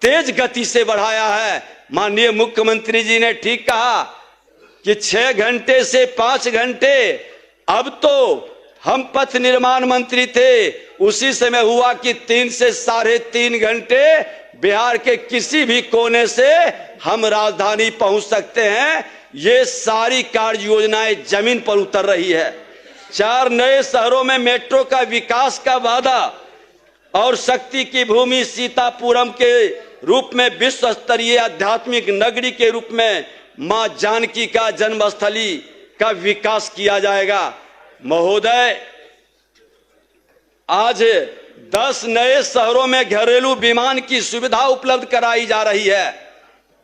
A: तेज गति से बढ़ाया है। माननीय मुख्यमंत्री जी ने ठीक कहा कि 6 घंटे से 5 घंटे, अब तो हम पथ निर्माण मंत्री थे उसी समय हुआ कि 3 से 3.5 घंटे बिहार के किसी भी कोने से हम राजधानी पहुंच सकते हैं। ये सारी कार्य योजनाएं जमीन पर उतर रही है। 4 नए शहरों में मेट्रो का विकास का वादा और शक्ति की भूमि सीतापुरम के रूप में विश्व स्तरीय आध्यात्मिक नगरी के रूप में मां जानकी का जन्मस्थली का विकास किया जाएगा। महोदय, आज 10 नए शहरों में घरेलू विमान की सुविधा उपलब्ध कराई जा रही है।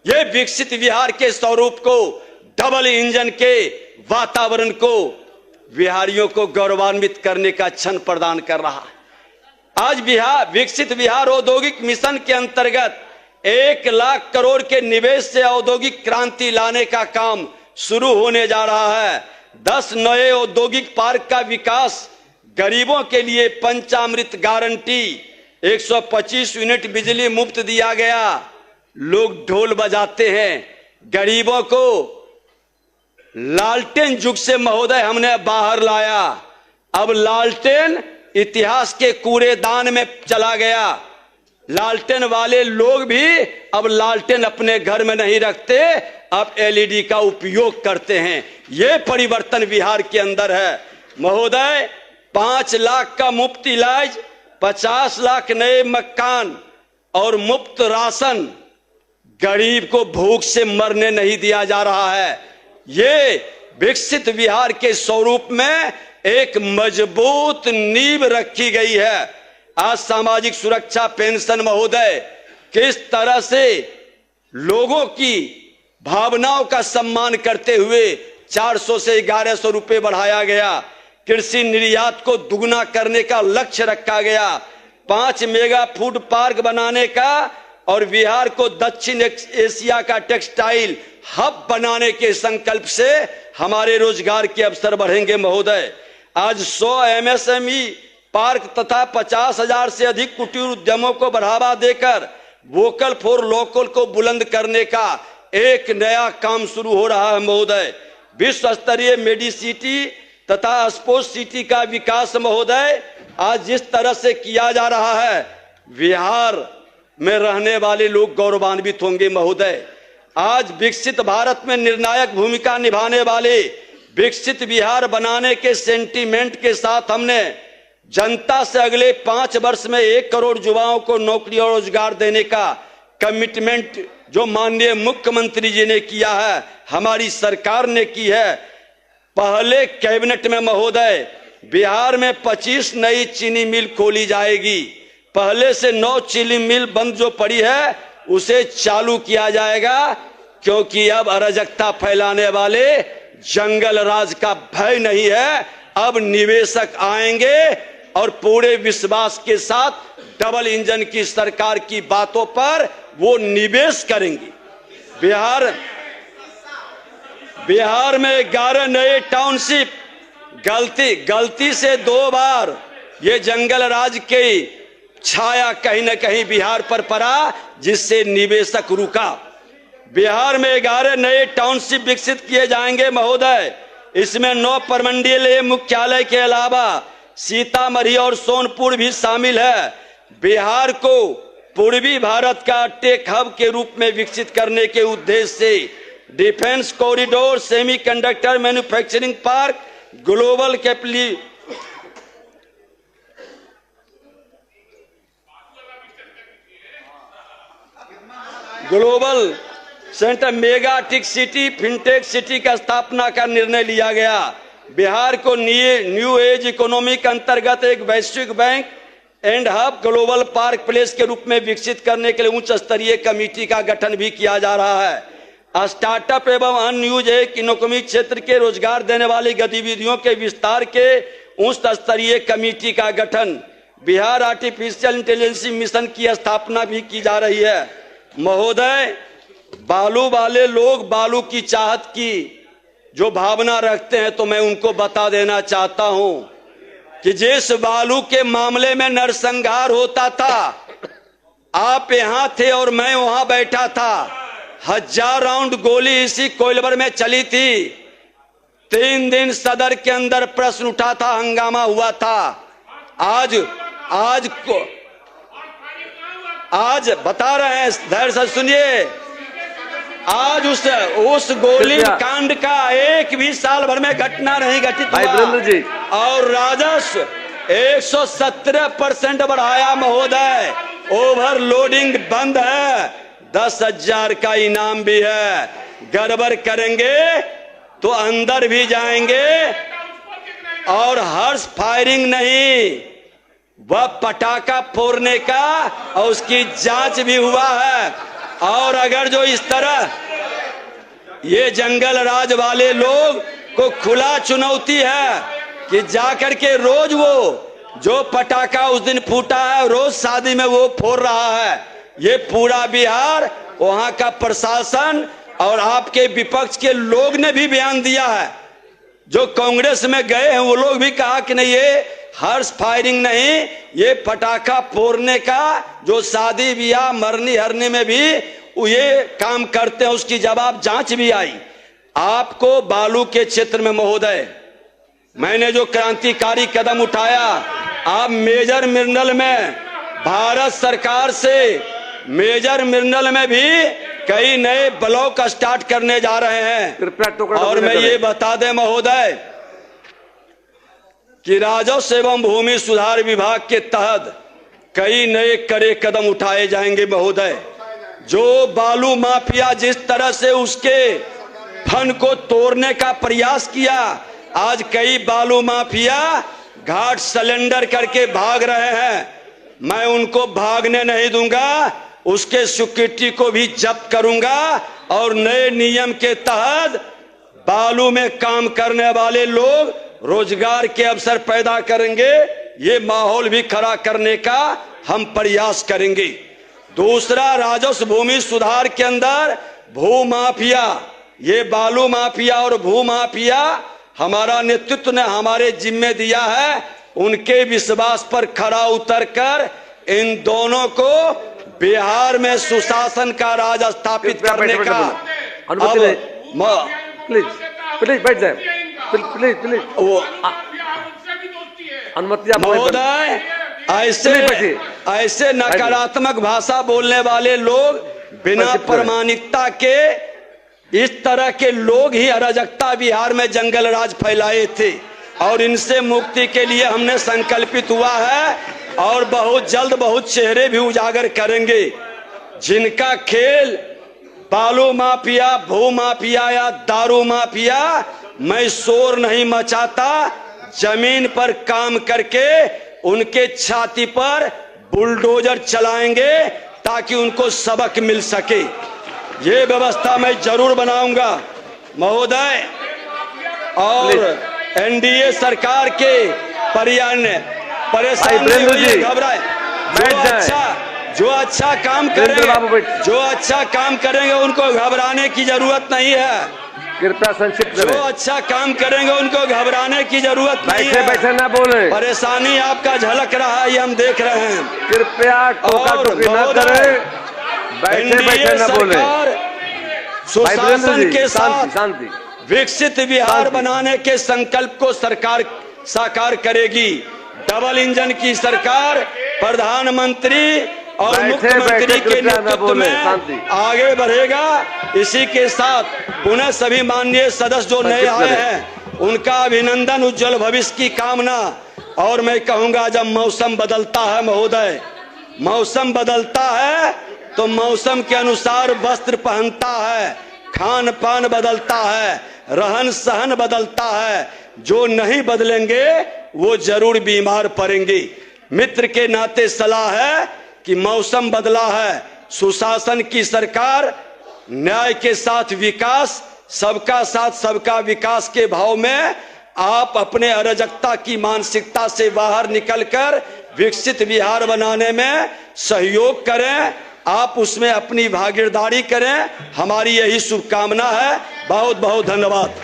A: ये विकसित बिहार के स्वरूप को, डबल इंजन के वातावरण को बिहारियों को गौरवान्वित करने का क्षण प्रदान कर रहा है। आज विकसित बिहार औद्योगिक मिशन के अंतर्गत 1 लाख करोड़ के निवेश से औद्योगिक क्रांति लाने का काम शुरू होने जा रहा है। 10 नए औद्योगिक पार्क का विकास, गरीबों के लिए पंचामृत गारंटी, 125 यूनिट बिजली मुफ्त दिया गया। लोग ढोल बजाते हैं, गरीबों को लालटेन युग से महोदय हमने बाहर लाया। अब लालटेन इतिहास के कूड़ेदान में चला गया। लालटेन वाले लोग भी अब लालटेन अपने घर में नहीं रखते, अब एलईडी का उपयोग करते हैं। ये परिवर्तन बिहार के अंदर है। महोदय, 5 लाख का मुफ्त इलाज, 50 लाख नए मकान और मुफ्त राशन, गरीब को भूख से मरने नहीं दिया जा रहा है। ये विकसित बिहार के स्वरूप में एक मजबूत नींव रखी गई है। आज सामाजिक सुरक्षा पेंशन महोदय, किस तरह से लोगों की भावनाओं का सम्मान करते हुए 400 से 1100 रुपए बढ़ाया गया। कृषि निर्यात को दुगना करने का लक्ष्य रखा गया। 5 मेगा फूड पार्क बनाने का और बिहार को दक्षिण एशिया का टेक्सटाइल हब बनाने के संकल्प से हमारे रोजगार के अवसर बढ़ेंगे। महोदय, आज 100 एमएसएमई पार्क तथा 50,000 से अधिक कुटीर उद्यमों को बढ़ावा देकर वोकल फॉर लोकल को बुलंद करने का एक नया काम शुरू हो रहा है। महोदय, विश्व स्तरीय मेडिसिटी तथा स्पोर्ट्स सिटी का विकास महोदय आज जिस तरह से किया जा रहा है, बिहार में रहने वाले लोग गौरवान्वित होंगे। महोदय, आज विकसित भारत में निर्णायक भूमिका निभाने वाले विकसित बिहार बनाने के सेंटीमेंट के साथ हमने जनता से अगले 5 वर्ष में 1 करोड़ युवाओं को नौकरी और रोजगार देने का कमिटमेंट जो माननीय मुख्यमंत्री जी ने किया है, हमारी सरकार ने की है। पहले कैबिनेट में महोदय बिहार में 25 नई चीनी मिल खोली जाएगी। पहले से 9 चीनी मिल बंद जो पड़ी है उसे चालू किया जाएगा, क्योंकि अब अराजकता फैलाने वाले जंगल राज का भय नहीं है। अब निवेशक आएंगे और पूरे विश्वास के साथ डबल इंजन की सरकार की बातों पर वो निवेश करेंगे। बिहार में 11 नए टाउनशिप गलती से 2 बार ये जंगल राज की छाया कहीं न कहीं बिहार पर पड़ा, जिससे निवेशक रुका। बिहार में 11 नए टाउनशिप विकसित किए जाएंगे महोदय। इसमें 9 प्रमंडलीय मुख्यालय के अलावा सीतामढ़ी और सोनपुर भी शामिल है। बिहार को पूर्वी भारत का टेक हब के रूप में विकसित करने के उद्देश्य से defence corridor, semiconductor manufacturing park, global centre, mega tech city, fintech city का स्थापना का निर्णय लिया गया। बिहार को न्यू एज इकोनॉमी के अंतर्गत एक वैश्विक bank and hub global park place के रूप में विकसित करने के लिए उच्च स्तरीय कमेटी का गठन भी किया जा रहा है। स्टार्टअप एवं अनयूज इकोनॉमिक क्षेत्र के रोजगार देने वाली गतिविधियों के विस्तार के उच्च स्तरीय कमेटी का गठन। बिहार आर्टिफिशियल इंटेलिजेंस मिशन की स्थापना भी की जा रही है। महोदय, बालू वाले लोग बालू की चाहत की जो भावना रखते हैं, तो मैं उनको बता देना चाहता हूं कि जिस बालू के मामले में नरसंहार होता था, आप यहां थे और मैं वहां बैठा था। 1000 राउंड गोली इसी कोइलवर में चली थी। 3 दिन सदर के अंदर प्रश्न उठा था, हंगामा हुआ था। आज बता रहे हैं, धैर्य से सुनिए। आज उस गोली कांड का एक भी साल भर में घटना नहीं घटित हुआ और राजस्व 117% बढ़ाया महोदय। ओवरलोडिंग बंद है, 10,000 का इनाम भी है। गड़बड़ करेंगे तो अंदर भी जाएंगे। और हर्ष फायरिंग नहीं, वह पटाखा फोड़ने का और उसकी जांच भी हुआ है। और अगर जो इस तरह ये जंगल राज वाले लोग को खुला चुनौती है कि जाकर के रोज वो जो पटाखा उस दिन फूटा है, रोज शादी में वो फोड़ रहा है। ये पूरा बिहार, वहां का प्रशासन और आपके विपक्ष के लोग ने भी बयान दिया है। जो कांग्रेस में गए हैं वो लोग भी कहा कि नहीं, ये हर्ष फायरिंग नहीं, ये पटाखा फोड़ने का जो शादी ब्याह मरनी हरने में भी ये काम करते हैं, उसकी जवाब जांच भी आई। आपको बालू के क्षेत्र में महोदय, मैंने जो क्रांतिकारी कदम उठाया, आप मेजर मिनरल में भारत सरकार से मेजर मिनरल में भी कई नए ब्लॉक स्टार्ट करने जा रहे हैं। और मैं ये बता दें महोदय कि राजस्व एवं भूमि सुधार विभाग के तहत कई नए कड़े कदम उठाए जाएंगे महोदय। जो बालू माफिया जिस तरह से उसके फन को तोड़ने का प्रयास किया, आज कई बालू माफिया घाट सिलेंडर करके भाग रहे हैं। मैं उनको भागने नहीं दूंगा, उसके सिक्योरिटी को भी जब्त करूंगा और नए नियम के तहत बालू में काम करने वाले लोग रोजगार के अवसर पैदा करेंगे। ये माहौल भी खड़ा करने का हम प्रयास करेंगे। दूसरा, राजस्व भूमि सुधार के अंदर भू माफिया, ये बालू माफिया और भू माफिया हमारा नेतृत्व ने हमारे जिम्मे दिया है। उनके विश्वास पर खरा उतरकर इन दोनों को बिहार में सुशासन का राज स्थापित करने का
E: प्लीज बैठ जाए, प्लीज अनुमति
A: महोदय। ऐसे नकारात्मक भाषा बोलने वाले लोग बिना प्रमाणिकता के, इस तरह के लोग ही अराजकता बिहार में जंगल राज फैलाए थे और इनसे मुक्ति के लिए हमने संकल्पित हुआ है और बहुत जल्द बहुत चेहरे भी उजागर करेंगे। जिनका खेल बालू माफिया, भू माफिया या दारू माफिया, मैं शोर नहीं मचाता, जमीन पर काम करके उनके छाती पर बुलडोजर चलाएंगे ताकि उनको सबक मिल सके। ये व्यवस्था मैं जरूर बनाऊंगा महोदय। और एनडीए सरकार के परेशानी घबराए, जो अच्छा काम करेंगे उनको घबराने की जरूरत नहीं है।
E: कृपया संक्षिप्त
A: जो
E: करें।
A: अच्छा काम करेंगे उनको घबराने की जरूरत नहीं
E: बैठे
A: है।
E: बैठे ना बोले।
A: परेशानी आपका झलक रहा है, ये हम देख रहे हैं।
E: कृपया टोका
A: और
E: टोकी न
A: महोदय,
E: करें, बैठे बैठे न बोले।
A: सरकार
E: भाई वीरेंद्र
A: सुशासन
E: जी,
A: के
E: शांति
A: साथ
E: शांति।
A: विकसित बिहार
E: शांति।
A: बनाने के संकल्प को सरकार साकार करेगी। डबल इंजन की सरकार प्रधानमंत्री और
E: बैठे
A: मुख्यमंत्री
E: बैठे
A: के
E: कृपया न
A: नेतृत्व
E: बोले,
A: में
E: शांति।
A: आगे बढ़ेगा। इसी के साथ पुनः सभी माननीय सदस्य जो नए आए हैं उनका अभिनंदन, उज्जवल भविष्य की कामना। और मैं कहूंगा जब मौसम बदलता है महोदय, मौसम बदलता है तो मौसम के अनुसार वस्त्र पहनता है, खान पान बदलता है, रहन सहन बदलता है। जो नहीं बदलेंगे वो जरूर बीमार पड़ेंगे। मित्र के नाते सलाह है कि मौसम बदला है, सुशासन की सरकार, न्याय के साथ विकास, सबका साथ सबका विकास के भाव में आप अपने अराजकता की मानसिकता से बाहर निकलकर विकसित बिहार बनाने में सहयोग करें। आप उसमें अपनी भागीदारी करें। हमारी यही शुभकामना है। बहुत बहुत धन्यवाद।